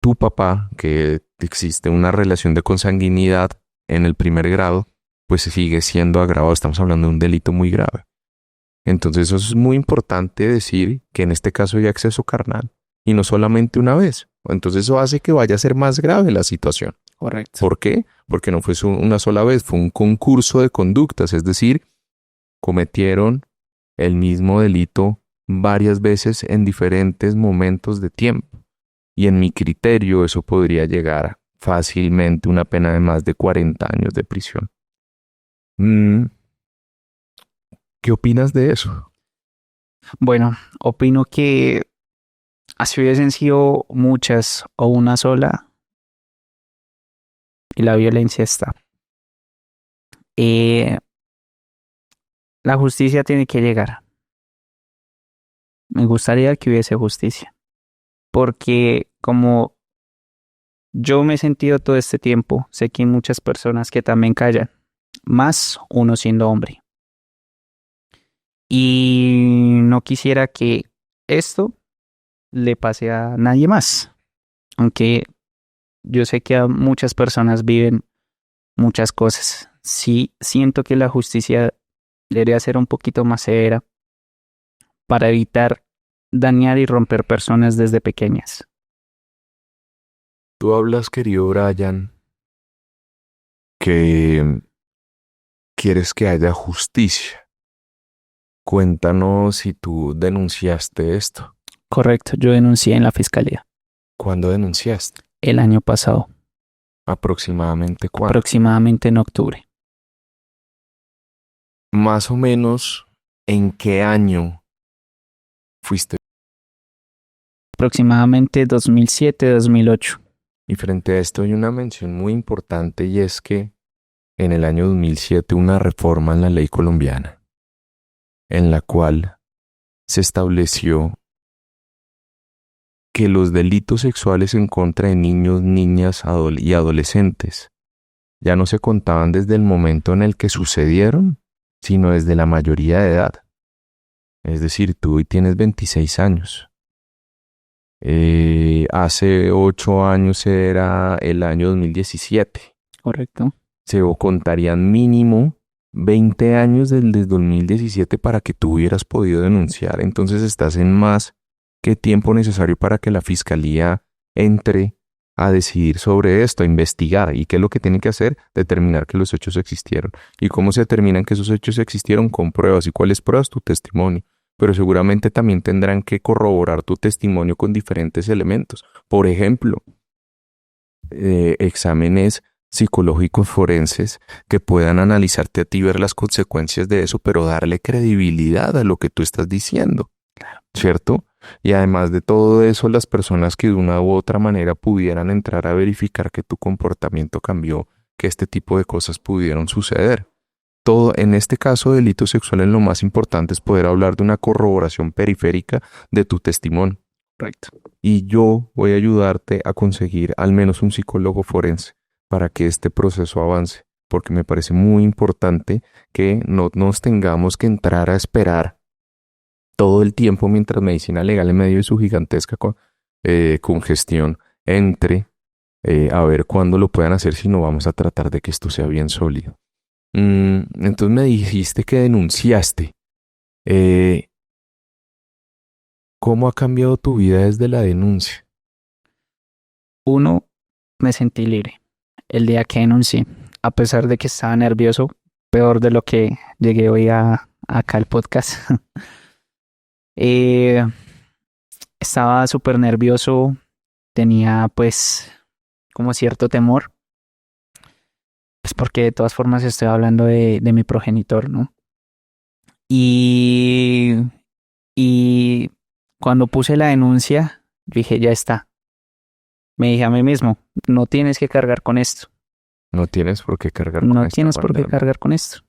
tu papá, que existe una relación de consanguinidad en el primer grado, pues sigue siendo agravado. Estamos hablando de un delito muy grave. Entonces eso es muy importante decir que en este caso hay acceso carnal, y no solamente una vez. Entonces eso hace que vaya a ser más grave la situación.
Correcto.
¿Por qué? Porque no fue una sola vez, fue un concurso de conductas, es decir, cometieron el mismo delito varias veces en diferentes momentos de tiempo. Y en mi criterio eso podría llegar fácilmente a una pena de más de 40 años de prisión. ¿Qué opinas de eso?
Bueno, opino que así hubiesen sido muchas o una sola y la violencia está. La justicia tiene que llegar. Me gustaría que hubiese justicia. Porque como Yo me he sentido todo este tiempo, sé que hay muchas personas que también callan, más uno siendo hombre. Y no quisiera que esto le pase a nadie más, aunque yo sé que a muchas personas viven muchas cosas. Sí, siento que la justicia debería ser un poquito más severa para evitar dañar y romper personas desde pequeñas.
Tú hablas, querido Brian, que quieres que haya justicia. Cuéntanos si tú denunciaste esto.
Correcto, yo denuncié en la fiscalía
¿Cuándo denunciaste?
el año pasado,
¿Aproximadamente cuándo?
aproximadamente en octubre.
Más o menos, ¿en qué año fuiste?
Aproximadamente 2007-2008.
Y frente a esto hay una mención muy importante y es que en el año 2007 una reforma en la ley colombiana en la cual se estableció que los delitos sexuales en contra de niños, niñas y adolescentes ya no se contaban desde el momento en el que sucedieron, sino desde la mayoría de edad. Es decir, tú hoy tienes 26 años. Hace 8 años era el año 2017.
Correcto.
Se contarían mínimo 20 años desde 2017 para que tú hubieras podido denunciar. Entonces estás en más que tiempo necesario para que la fiscalía entre a decidir sobre esto, a investigar. ¿Y qué es lo que tiene que hacer? Determinar que los hechos existieron. ¿Y cómo se determinan que esos hechos existieron? Con pruebas. ¿Y cuáles pruebas? Tu testimonio. Pero seguramente también tendrán que corroborar tu testimonio con diferentes elementos. Por ejemplo, exámenes psicológicos forenses que puedan analizarte a ti, ver las consecuencias de eso, pero darle credibilidad a lo que tú estás diciendo, ¿cierto? Y además de todo eso, las personas que de una u otra manera pudieran entrar a verificar que tu comportamiento cambió, que este tipo de cosas pudieron suceder. Todo, en este caso, delitos sexuales, lo más importante es poder hablar de una corroboración periférica de tu testimonio.
Correcto.
Y yo voy a ayudarte a conseguir al menos un psicólogo forense para que este proceso avance, porque me parece muy importante que no nos tengamos que entrar a esperar todo el tiempo mientras medicina legal en medio de su gigantesca congestión entre a ver cuándo lo puedan hacer, si no vamos a tratar de que esto sea bien sólido. Entonces me dijiste que denunciaste. ¿Cómo ha cambiado tu vida desde la denuncia?
Uno, me sentí libre el día que denuncié, a pesar de que estaba nervioso, peor de lo que llegué hoy acá al podcast. Estaba súper nervioso, tenía pues como cierto temor, pues porque de todas formas estoy hablando de mi progenitor, ¿no? Y cuando puse la denuncia, dije, ya está. Me dije a mí mismo, no tienes que cargar con esto.
No tienes por qué cargar con
No
esto,
tienes por qué
Juan.
cargar con esto.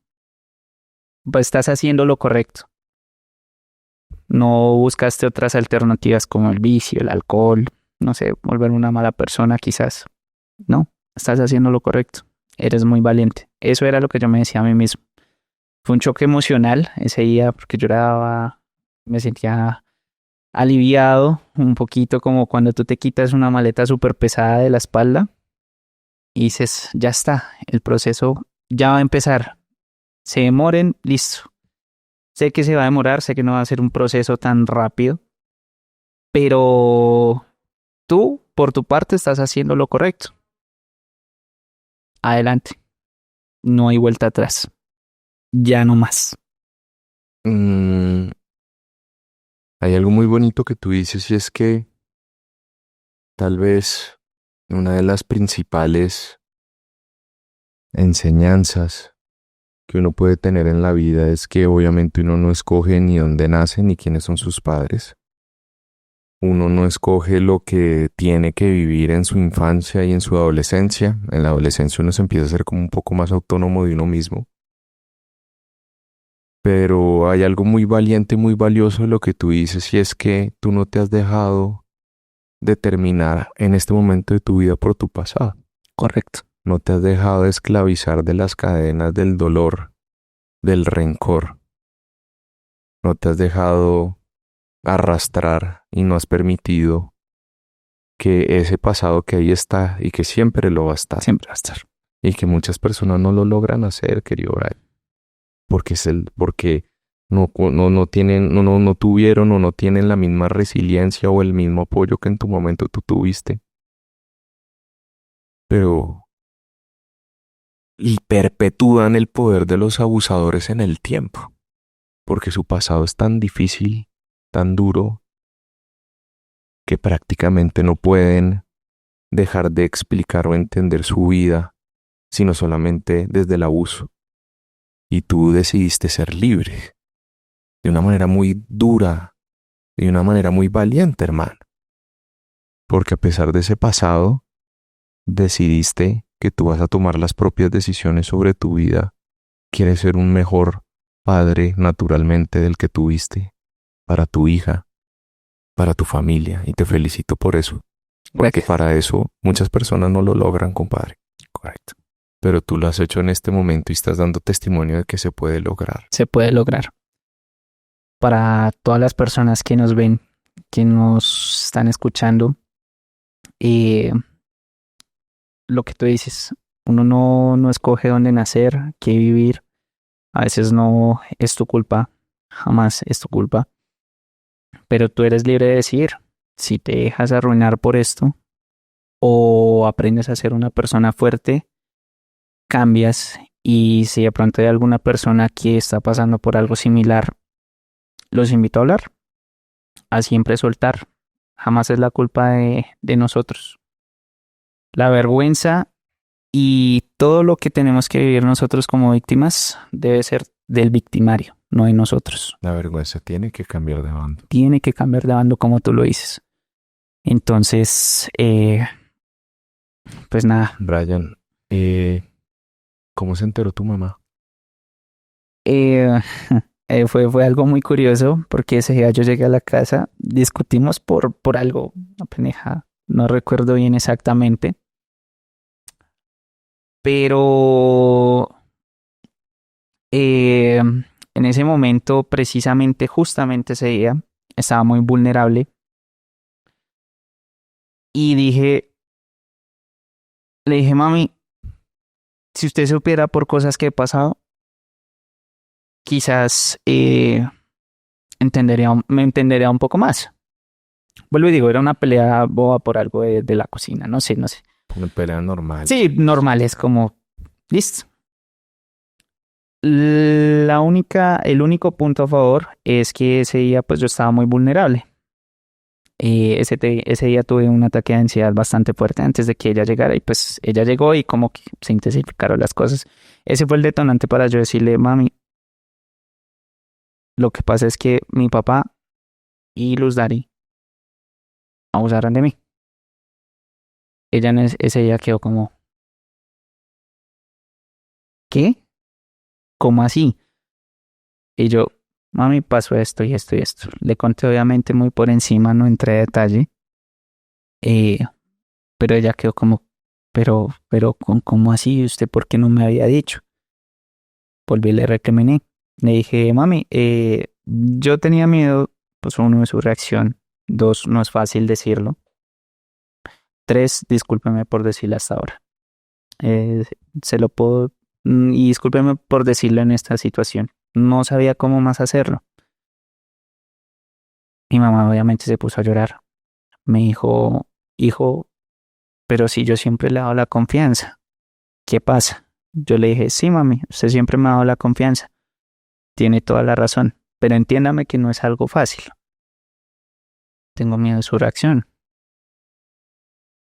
Pues estás haciendo lo correcto. No buscaste otras alternativas como el vicio, el alcohol, no sé, volver una mala persona quizás. No, estás haciendo lo correcto. Eres muy valiente. Eso era lo que yo me decía a mí mismo. Fue un choque emocional ese día porque lloraba, me sentía aliviado, un poquito como cuando tú te quitas una maleta súper pesada de la espalda y dices, ya está, el proceso ya va a empezar. Se demoren, listo. Sé que se va a demorar, sé que no va a ser un proceso tan rápido, pero tú, por tu parte, estás haciendo lo correcto. Adelante. No hay vuelta atrás. Ya no más.
Hay algo muy bonito que tú dices y es que tal vez una de las principales enseñanzas que uno puede tener en la vida es que obviamente uno no escoge ni dónde nace ni quiénes son sus padres. Uno no escoge lo que tiene que vivir en su infancia y en su adolescencia. En la adolescencia uno se empieza a ser como un poco más autónomo de uno mismo. Pero hay algo muy valiente y muy valioso de lo que tú dices y es que tú no te has dejado determinar en este momento de tu vida por tu pasado.
Correcto.
No te has dejado esclavizar de las cadenas del dolor, del rencor. No te has dejado arrastrar y no has permitido que ese pasado que ahí está y que siempre lo va a estar.
Siempre va a estar.
Y que muchas personas no lo logran hacer, querido Brian. Porque no tienen, no tuvieron o no tienen la misma resiliencia o el mismo apoyo que en tu momento tú tuviste. Pero y perpetúan el poder de los abusadores en el tiempo, porque su pasado es tan difícil, tan duro, que prácticamente no pueden dejar de explicar o entender su vida, sino solamente desde el abuso. Y tú decidiste ser libre, de una manera muy dura, de una manera muy valiente, hermano. Porque a pesar de ese pasado, decidiste que tú vas a tomar las propias decisiones sobre tu vida. Quieres ser un mejor padre naturalmente del que tuviste, para tu hija, para tu familia, y te felicito por eso. Porque para eso muchas personas no lo logran, compadre.
Correcto.
Pero tú lo has hecho en este momento y estás dando testimonio de que se puede lograr.
Se puede lograr. Para todas las personas que nos ven, que nos están escuchando, lo que tú dices, uno no escoge dónde nacer, qué vivir. A veces no es tu culpa, jamás es tu culpa. Pero tú eres libre de decidir si te dejas arruinar por esto o aprendes a ser una persona fuerte, cambias, y si de pronto hay alguna persona que está pasando por algo similar, los invito a hablar, a siempre soltar. Jamás es la culpa de nosotros. La vergüenza y todo lo que tenemos que vivir nosotros como víctimas debe ser del victimario, no de nosotros.
La vergüenza tiene que cambiar de bando.
Tiene que cambiar de bando, como tú lo dices. Entonces, pues nada.
Brian, ¿cómo se enteró tu mamá?
Fue algo muy curioso porque ese día yo llegué a la casa, discutimos por algo, una pendeja, no recuerdo bien exactamente, pero en ese momento, precisamente, justamente ese día, estaba muy vulnerable y le dije, mami, si usted supiera por cosas que he pasado, quizás me entendería un poco más. Vuelvo y digo, era una pelea boba por algo de la cocina, no sé.
Una pelea normal.
Sí, normal, es como, listo. El único punto a favor es que ese día pues yo estaba muy vulnerable. Ese día tuve un ataque de ansiedad bastante fuerte antes de que ella llegara, y pues ella llegó y como que se intensificaron las cosas. Ese fue el detonante para yo decirle, mami, lo que pasa es que mi papá y Luz Dari abusaron de mí. Ella ese día quedó como, ¿qué? ¿Cómo así? Y yo, mami, pasó esto y esto y esto. Le conté obviamente muy por encima, no entré a detalle. Pero ella quedó como, pero, ¿cómo así? ¿Usted por qué no me había dicho? Volví y le recriminé. Le dije, mami, yo tenía miedo, pues uno, de su reacción. Dos, no es fácil decirlo. Tres, discúlpeme por decirlo hasta ahora. Se lo puedo, y discúlpeme por decirlo en esta situación. No sabía cómo más hacerlo. Mi mamá obviamente se puso a llorar. Me dijo, hijo, pero si yo siempre le he dado la confianza, ¿qué pasa? Yo le dije, sí, mami, usted siempre me ha dado la confianza. Tiene toda la razón, pero entiéndame que no es algo fácil. Tengo miedo de su reacción.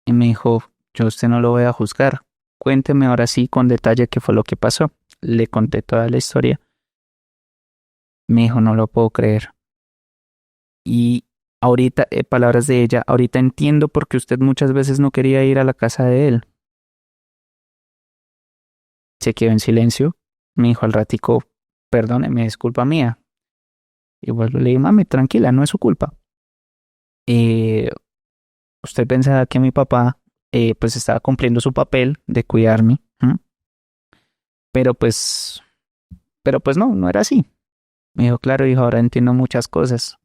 Y me dijo, yo a usted no lo voy a juzgar. Cuénteme ahora sí con detalle qué fue lo que pasó. Le conté toda la historia. Me dijo, no lo puedo creer. Y ahorita, palabras de ella, ahorita entiendo por qué usted muchas veces no quería ir a la casa de él. Se quedó en silencio. Me dijo al ratico, perdóneme, es culpa mía. Y vuelvo, le dije, mami, tranquila, no es su culpa. usted pensaba que mi papá pues estaba cumpliendo su papel de cuidarme, ¿m? Pero pues, no, no era así. Me dijo, claro, hijo, ahora entiendo muchas cosas.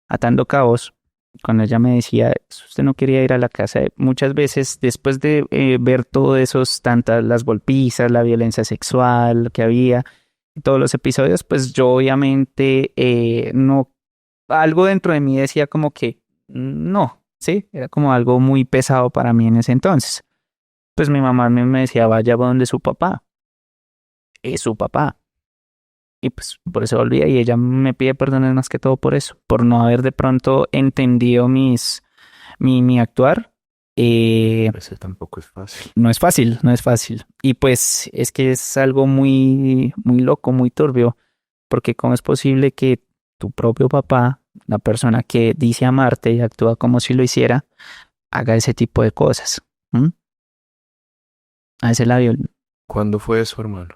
Atando cabos, cuando ella me decía, usted no quería ir a la casa, muchas veces después de ver todo esos, tantas las golpizas, la violencia sexual que había, todos los episodios, pues yo obviamente no, algo dentro de mí decía como que no, sí, era como algo muy pesado para mí en ese entonces. Pues mi mamá me decía, vaya donde su papá, es su papá. Y pues por eso volvía y ella me pide perdón más que todo por eso, por no haber de pronto entendido mi actuar.
Ese tampoco es fácil.
No es fácil, no es fácil. Y pues es que es algo muy, muy loco, muy turbio, porque cómo es posible que tu propio papá, la persona que dice amarte y actúa como si lo hiciera, haga ese tipo de cosas. ¿M? A ese labio.
¿Cuándo fue eso, hermano?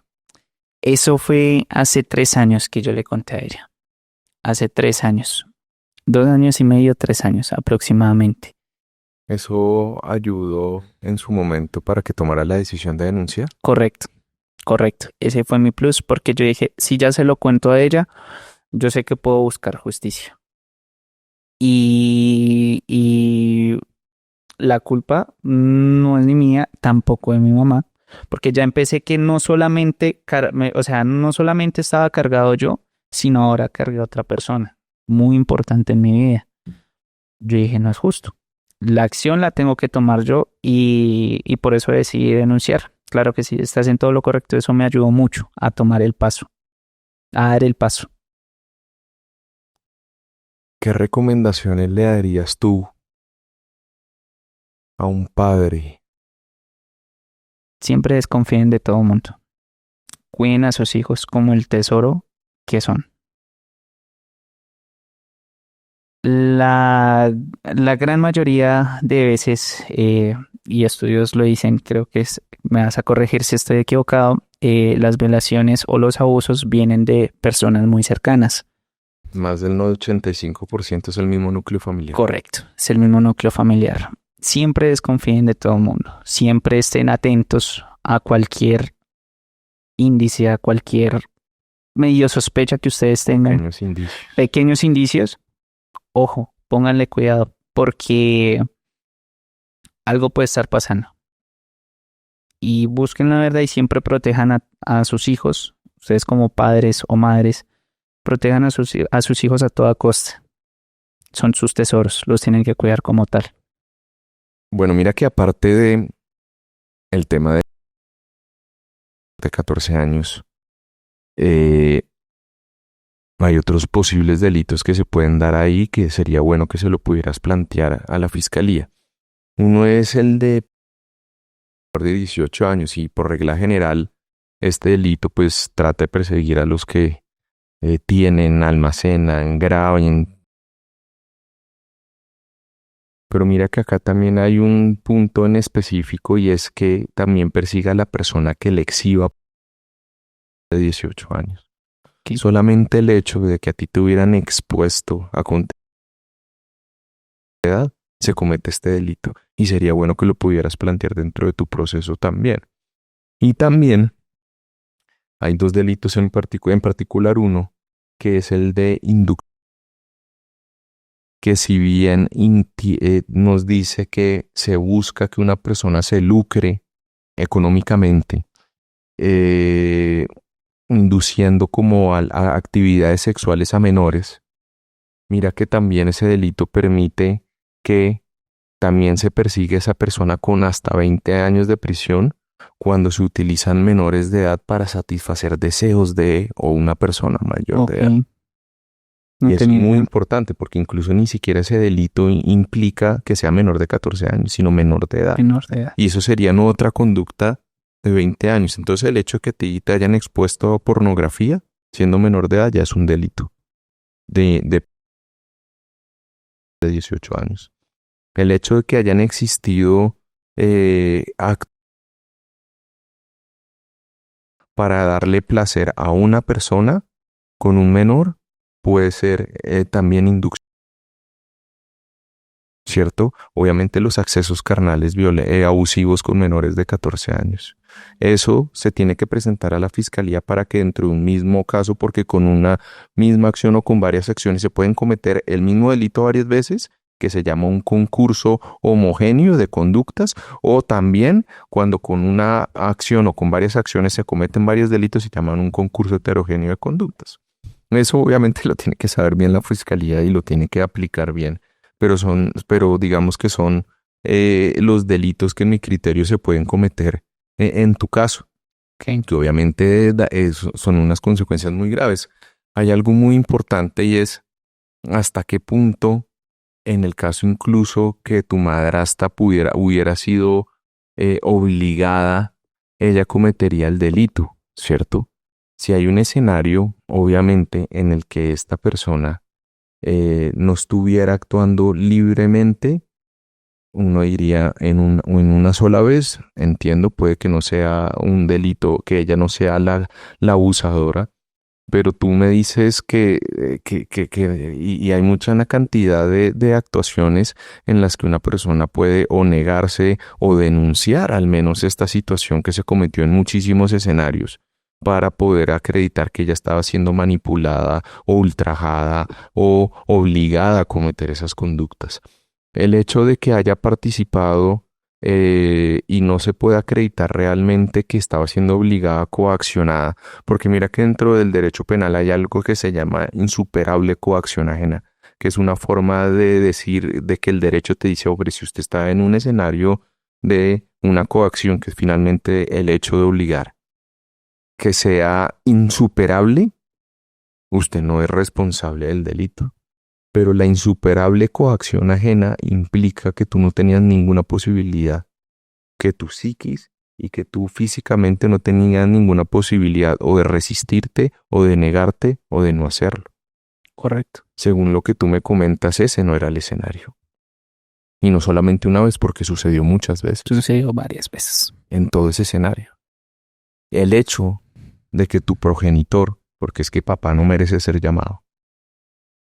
Eso fue hace 3 años que yo le conté a ella. Hace 3 años. 2 años y medio, 3 años aproximadamente.
¿Eso ayudó en su momento para que tomara la decisión de denunciar?
Correcto, correcto. Ese fue mi plus porque yo dije, si ya se lo cuento a ella, yo sé que puedo buscar justicia. Y la culpa no es ni mía, tampoco de mi mamá, porque ya empecé que no solamente, o sea, no solamente estaba cargado yo, sino ahora cargué a otra persona, muy importante en mi vida. Yo dije, no es justo. La acción la tengo que tomar yo y por eso decidí denunciar. Claro que sí, estás en todo lo correcto, eso me ayudó mucho a tomar el paso, a dar el paso.
¿Qué recomendaciones le darías tú a un padre?
Siempre desconfíen de todo mundo. Cuiden a sus hijos como el tesoro que son. La gran mayoría de veces, y estudios lo dicen, creo que me vas a corregir si estoy equivocado, las violaciones o los abusos vienen de personas muy cercanas.
Más del 85% es el mismo núcleo familiar.
Correcto, es el mismo núcleo familiar. Siempre desconfíen de todo el mundo, siempre estén atentos a cualquier índice, a cualquier medio sospecha que ustedes tengan,
Pequeños indicios.
pequeños indicios. Ojo, pónganle cuidado porque algo puede estar pasando. Y busquen la verdad y siempre protejan a sus hijos. Ustedes como padres o madres, protejan a sus hijos a toda costa. Son sus tesoros, los tienen que cuidar como tal.
Bueno, mira que aparte de el tema de 14 años, hay otros posibles delitos que se pueden dar ahí que sería bueno que se lo pudieras plantear a la fiscalía. Uno es el de 18 años y por regla general este delito pues trata de perseguir a los que tienen, almacenan, graban. Pero mira que acá también hay un punto en específico y es que también persiga a la persona que le exhiba de 18 años.
¿Qué?
Solamente el hecho de que a ti te hubieran expuesto a contenido de edad se comete este delito y sería bueno que lo pudieras plantear dentro de tu proceso también. Y también hay dos delitos en particular uno que es el de inducción, que si bien nos dice que se busca que una persona se lucre económicamente, induciendo como a actividades sexuales a menores, mira que también ese delito permite que también se persigue a esa persona con hasta 20 años de prisión cuando se utilizan menores de edad para satisfacer deseos de o una persona mayor de edad.
No
y es muy importante porque incluso ni siquiera ese delito implica que sea menor de 14 años, sino menor de edad.
Menor de edad.
Y eso sería no otra conducta de 20 años. Entonces el hecho de que te hayan expuesto a pornografía siendo menor de edad ya es un delito de 18 años. El hecho de que hayan existido actos para darle placer a una persona con un menor puede ser también inducción ¿cierto? Obviamente los accesos carnales abusivos con menores de 14 años. Eso se tiene que presentar a la fiscalía para que dentro de un mismo caso, porque con una misma acción o con varias acciones se pueden cometer el mismo delito varias veces, que se llama un concurso homogéneo de conductas, o también cuando con una acción o con varias acciones se cometen varios delitos, se llaman un concurso heterogéneo de conductas. Eso obviamente lo tiene que saber bien la fiscalía y lo tiene que aplicar bien, pero digamos que son los delitos que en mi criterio se pueden cometer en tu caso,
Ok.
que obviamente son unas consecuencias muy graves. Hay algo muy importante y es hasta qué punto, en el caso incluso que tu madrastra hubiera sido obligada, ella cometería el delito, ¿cierto? Si hay un escenario, obviamente, en el que esta persona no estuviera actuando libremente, uno diría en una sola vez, entiendo, puede que no sea un delito, que ella no sea la abusadora, pero tú me dices y hay una cantidad de actuaciones en las que una persona puede o negarse o denunciar al menos esta situación que se cometió en muchísimos escenarios para poder acreditar que ella estaba siendo manipulada o ultrajada o obligada a cometer esas conductas. El hecho de que haya participado y no se puede acreditar realmente que estaba siendo obligada, coaccionada, porque mira que dentro del derecho penal hay algo que se llama insuperable coacción ajena, que es una forma de decir de que el derecho te dice, hombre, si usted está en un escenario de una coacción, que es finalmente el hecho de obligar, que sea insuperable, usted no es responsable del delito. Pero la insuperable coacción ajena implica que tú no tenías ninguna posibilidad, que tu psiquis y que tú físicamente no tenías ninguna posibilidad o de resistirte o de negarte o de no hacerlo.
Correcto.
Según lo que tú me comentas, ese no era el escenario. Y no solamente una vez, porque sucedió muchas veces.
Sucedió varias veces.
En todo ese escenario. El hecho de que tu progenitor, porque es que papá no merece ser llamado,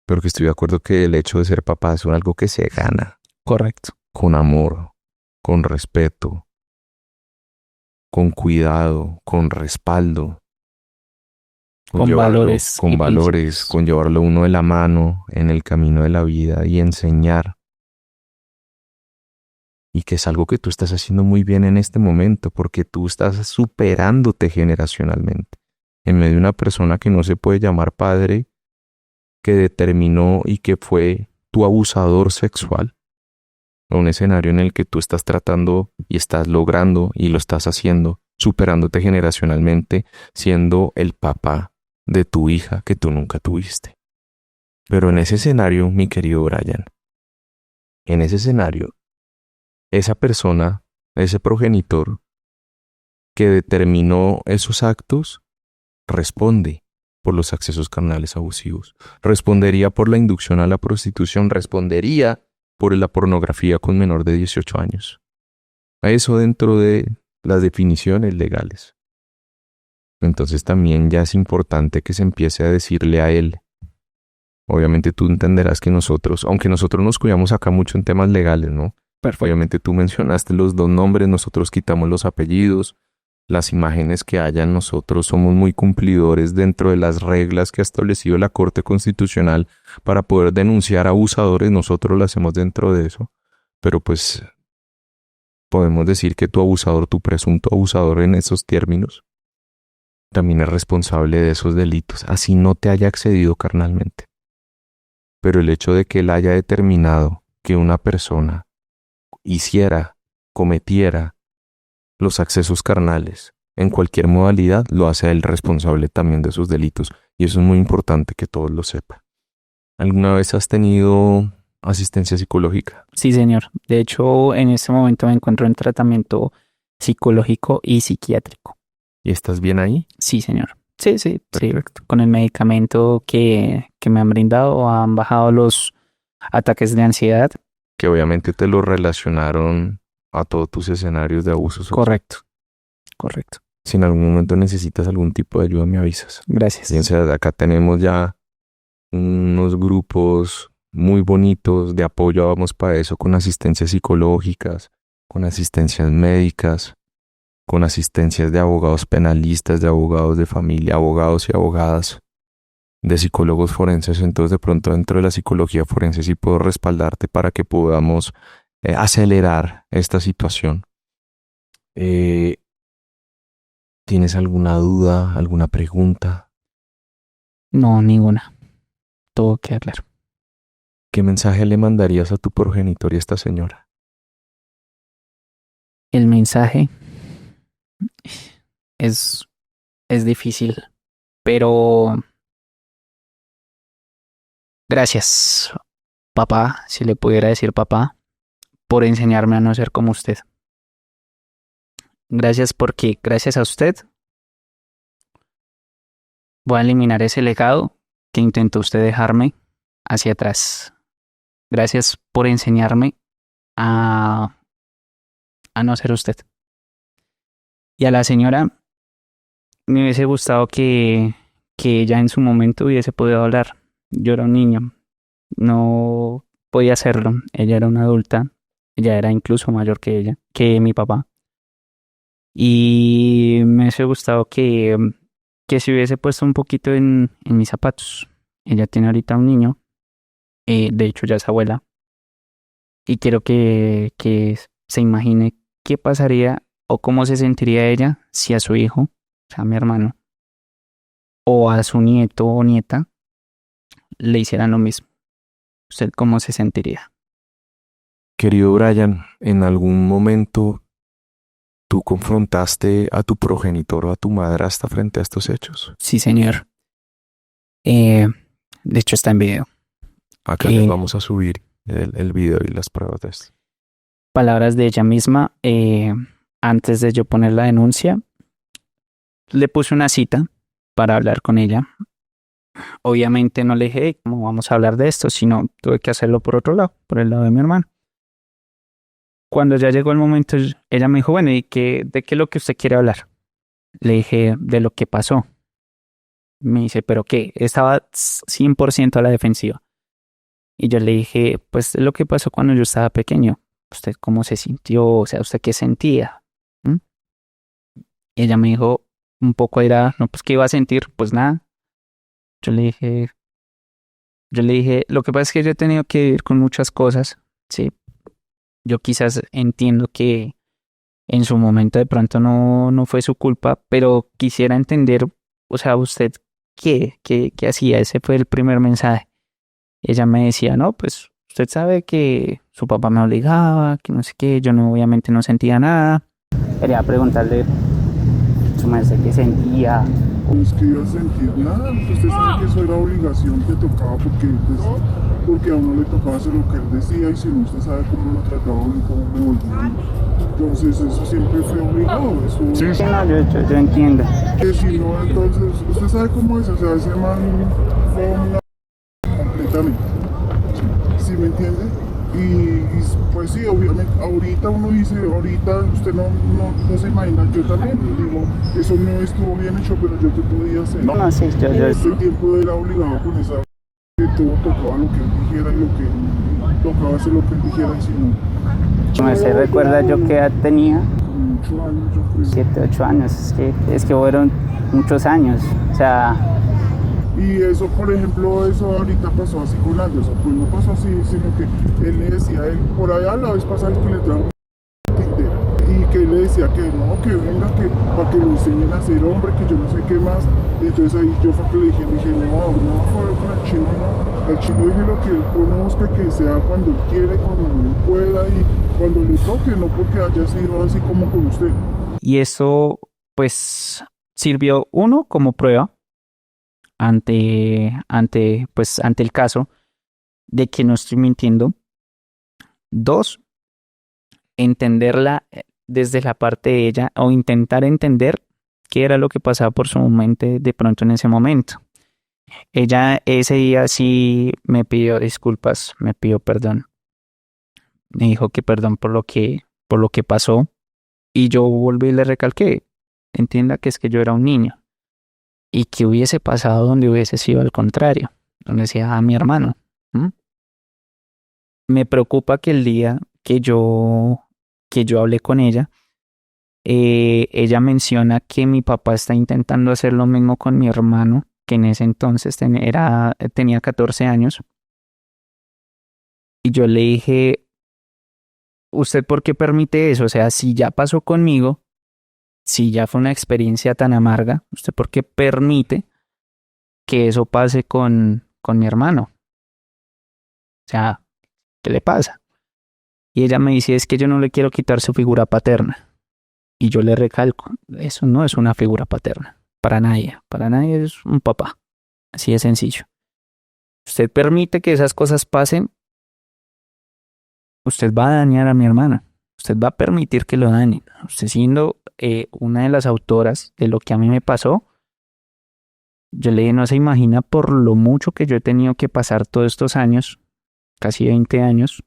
pero que estoy de acuerdo que el hecho de ser papá es algo que se gana.
Correcto.
Con amor, con respeto, con cuidado, con respaldo.
Con valores.
Con
y
valores,
principios.
con llevarlo uno de la mano en el camino de la vida y enseñar. Y que es algo que tú estás haciendo muy bien en este momento, porque tú estás superándote generacionalmente. En medio de una persona que no se puede llamar padre, que determinó y que fue tu abusador sexual, a un escenario en el que tú estás tratando y estás logrando y lo estás haciendo, superándote generacionalmente, siendo el papá de tu hija que tú nunca tuviste. Pero en ese escenario, mi querido Brian, en ese escenario, esa persona, ese progenitor que determinó esos actos, responde por los accesos carnales abusivos, respondería por la inducción a la prostitución, respondería por la pornografía con menor de 18 años. A eso dentro de las definiciones legales. Entonces también ya es importante que se empiece a decirle a él. Obviamente tú entenderás que nosotros, aunque nosotros nos cuidamos acá mucho en temas legales, ¿no?
Perfecto.
Obviamente tú mencionaste los dos nombres, nosotros quitamos los apellidos, las imágenes que hayan, nosotros somos muy cumplidores dentro de las reglas que ha establecido la Corte Constitucional para poder denunciar abusadores, nosotros lo hacemos dentro de eso, pero pues podemos decir que tu abusador, tu presunto abusador en esos términos, también es responsable de esos delitos, así no te haya accedido carnalmente. Pero el hecho de que él haya determinado que una persona cometiera los accesos carnales en cualquier modalidad, lo hace a él responsable también de esos delitos. Y eso es muy importante que todos lo sepan. ¿Alguna vez has tenido asistencia psicológica?
Sí, señor. De hecho, en este momento me encuentro en tratamiento psicológico y psiquiátrico.
¿Y estás bien ahí?
Sí, señor. Sí.
Perfecto.
Con el medicamento que me han brindado han bajado los ataques de ansiedad.
Que obviamente te lo relacionaron a todos tus escenarios de abuso sexual.
Correcto.
Si en algún momento necesitas algún tipo de ayuda, me avisas.
Gracias.
Bien, acá tenemos ya unos grupos muy bonitos de apoyo a Vamos para eso, con asistencias psicológicas, con asistencias médicas, con asistencias de abogados penalistas, de abogados de familia, abogados y abogadas, de psicólogos forenses. Entonces de pronto dentro de la psicología forense sí puedo respaldarte para que podamos acelerar esta situación. ¿Tienes alguna duda, alguna pregunta?
No, ninguna. Todo queda claro.
¿Qué mensaje le mandarías a tu progenitor y a esta señora?
El mensaje es difícil, pero gracias, papá, si le pudiera decir papá, por enseñarme a no ser como usted. Gracias porque gracias a usted voy a eliminar ese legado que intentó usted dejarme hacia atrás. Gracias por enseñarme a no ser usted. Y a la señora me hubiese gustado que ella en su momento hubiese podido hablar. Yo era un niño, no podía hacerlo. Ella era una adulta, ella era incluso mayor que mi papá. Y me hubiese gustado que se hubiese puesto un poquito en mis zapatos. Ella tiene ahorita un niño, de hecho ya es abuela. Y quiero que se imagine qué pasaría o cómo se sentiría ella si a su hijo, o sea, a mi hermano, o a su nieto o nieta, le hicieran lo mismo. ¿Usted cómo se sentiría?
Querido Brian, ¿en algún momento tú confrontaste a tu progenitor o a tu madrastra frente a estos hechos?
Sí, señor. De hecho está en video.
Acá les vamos a subir el video y las pruebas de esto.
Palabras de ella misma. Antes de yo poner la denuncia, le puse una cita para hablar con ella. Obviamente no le dije, "Hey, ¿cómo vamos a hablar de esto?", sino tuve que hacerlo por otro lado, por el lado de mi hermano. Cuando ya llegó el momento, ella me dijo, bueno, ¿y de qué es lo que usted quiere hablar? Le dije, de lo que pasó. Me dice, ¿pero qué? Estaba 100% a la defensiva. Y yo le dije, pues lo que pasó cuando yo estaba pequeño. ¿Usted cómo se sintió? O sea, ¿usted qué sentía? Y ella me dijo, un poco airada, no, pues ¿qué iba a sentir? Pues nada. Yo le dije, lo que pasa es que yo he tenido que vivir con muchas cosas, ¿sí? Yo quizás entiendo que en su momento de pronto no fue su culpa, pero quisiera entender, o sea, usted qué hacía. Ese fue el primer mensaje. Ella me decía, no, pues usted sabe que su papá me obligaba, que no sé qué, yo no, obviamente no sentía nada. Quería preguntarle, su merced, qué sentía.
Pues que iba a sentir nada, usted sabe que eso era obligación que tocaba porque a uno le tocaba hacer lo que él decía y si no usted sabe cómo lo trataban y cómo me volvían. Entonces eso siempre fue obligado. Eso,
Sí, no, yo entiendo.
que si no, entonces usted sabe cómo es, o sea, ese man fue una completamente. ¿Sí me entiende? Y pues sí, obviamente, ahorita uno dice, ahorita usted no se imagina, yo también digo, eso no estuvo bien hecho, pero yo qué podía hacer.
No, sí, yo
Ese tiempo era obligado con esa, que todo tocaba lo que él dijera y lo que tocaba hacer lo que él dijera y si no.
se recuerda yo qué edad tenía,
8 años, yo creo.
7, 8 años, es que fueron muchos años, o sea,
Y eso, por ejemplo, eso ahorita pasó así con Anderson, pues no pasó así, sino que él le decía, él por allá la vez pasada que le trajo tintera, y que él le decía que no, que venga, que para que lo enseñen a ser hombre, que yo no sé qué más. Y entonces ahí yo fue que le dije, no, fue con el chino, no. Al chino dije lo que él conozca, que sea cuando él quiere, cuando él pueda y cuando le toque, no porque haya sido así como con usted.
y eso pues sirvió uno como prueba ante el caso de que no estoy mintiendo. 2, entenderla desde la parte de ella o intentar entender qué era lo que pasaba por su mente de pronto en ese momento. Ella ese día sí me pidió disculpas, me pidió perdón. Me dijo que perdón por lo que pasó y yo volví y le recalqué, entienda que es que yo era un niño y que hubiese pasado donde hubiese sido al contrario, donde decía a mi hermano. me preocupa que el día que yo hablé con ella, ella menciona que mi papá está intentando hacer lo mismo con mi hermano, que en ese entonces tenía 14 años. Y yo le dije, ¿usted por qué permite eso? O sea, si ya pasó conmigo, si ya fue una experiencia tan amarga, ¿usted por qué permite que eso pase con mi hermano? O sea, ¿qué le pasa? Y ella me dice, es que yo no le quiero quitar su figura paterna. Y yo le recalco, eso no es una figura paterna, para nadie es un papá, así de sencillo. Usted permite que esas cosas pasen, usted va a dañar a mi hermana, usted va a permitir que lo dañen. Usted siendo una de las autoras de lo que a mí me pasó, yo le dije, no se imagina por lo mucho que yo he tenido que pasar todos estos años, casi 20 años,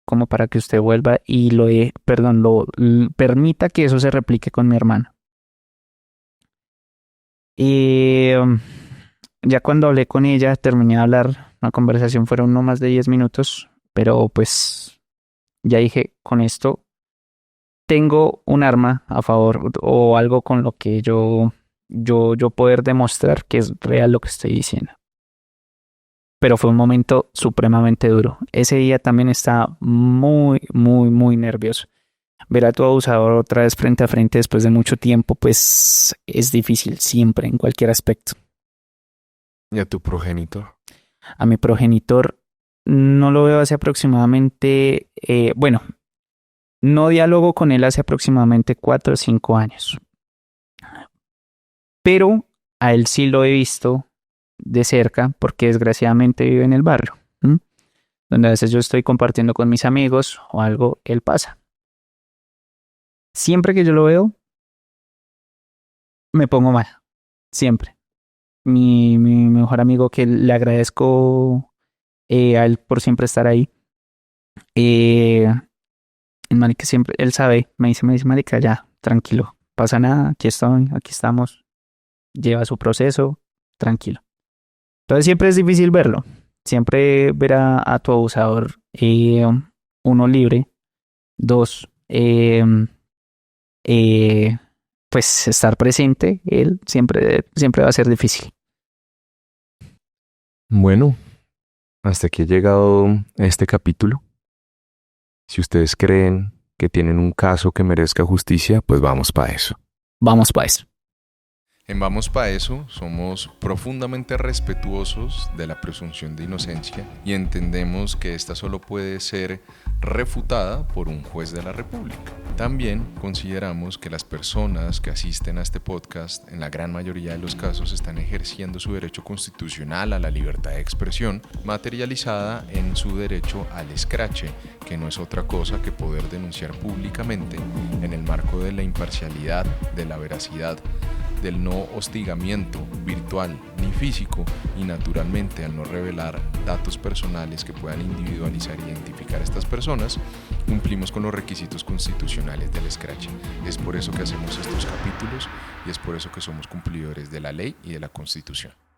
como para que usted vuelva y permita que eso se replique con mi hermana. Y ya cuando hablé con ella, terminé de hablar, la conversación fueron no más de 10 minutos, pero pues ya dije, con esto tengo un arma a favor o algo con lo que yo poder demostrar que es real lo que estoy diciendo. Pero fue un momento supremamente duro. Ese día también estaba muy, muy, muy nervioso. Ver a tu abusador otra vez frente a frente después de mucho tiempo, pues es difícil siempre, en cualquier aspecto.
¿Y a tu progenitor?
A mi progenitor no lo veo hace aproximadamente, no dialogo con él hace aproximadamente 4 o 5 años. Pero a él sí lo he visto de cerca porque desgraciadamente vive en el barrio, donde a veces yo estoy compartiendo con mis amigos o algo, él pasa. Siempre que yo lo veo, me pongo mal, siempre. Mi mejor amigo, que le agradezco a él por siempre estar ahí, el marica siempre, él sabe, me dice, marica, ya, tranquilo, pasa nada, aquí estoy, aquí estamos, lleva su proceso, tranquilo. Entonces siempre es difícil verlo, siempre ver a tu abusador, uno libre, dos, pues estar presente, él siempre va a ser difícil.
Bueno, hasta aquí ha llegado este capítulo. Si ustedes creen que tienen un caso que merezca justicia, pues vamos para eso.
Vamos para eso.
En Vamos Pa' Eso somos profundamente respetuosos de la presunción de inocencia y entendemos que esta solo puede ser refutada por un juez de la República. También consideramos que las personas que asisten a este podcast en la gran mayoría de los casos están ejerciendo su derecho constitucional a la libertad de expresión, materializada en su derecho al escrache, que no es otra cosa que poder denunciar públicamente en el marco de la imparcialidad, de la veracidad, del no hostigamiento virtual ni físico y naturalmente al no revelar datos personales que puedan individualizar e identificar a estas personas, cumplimos con los requisitos constitucionales del escrache. Es por eso que hacemos estos capítulos y es por eso que somos cumplidores de la ley y de la Constitución.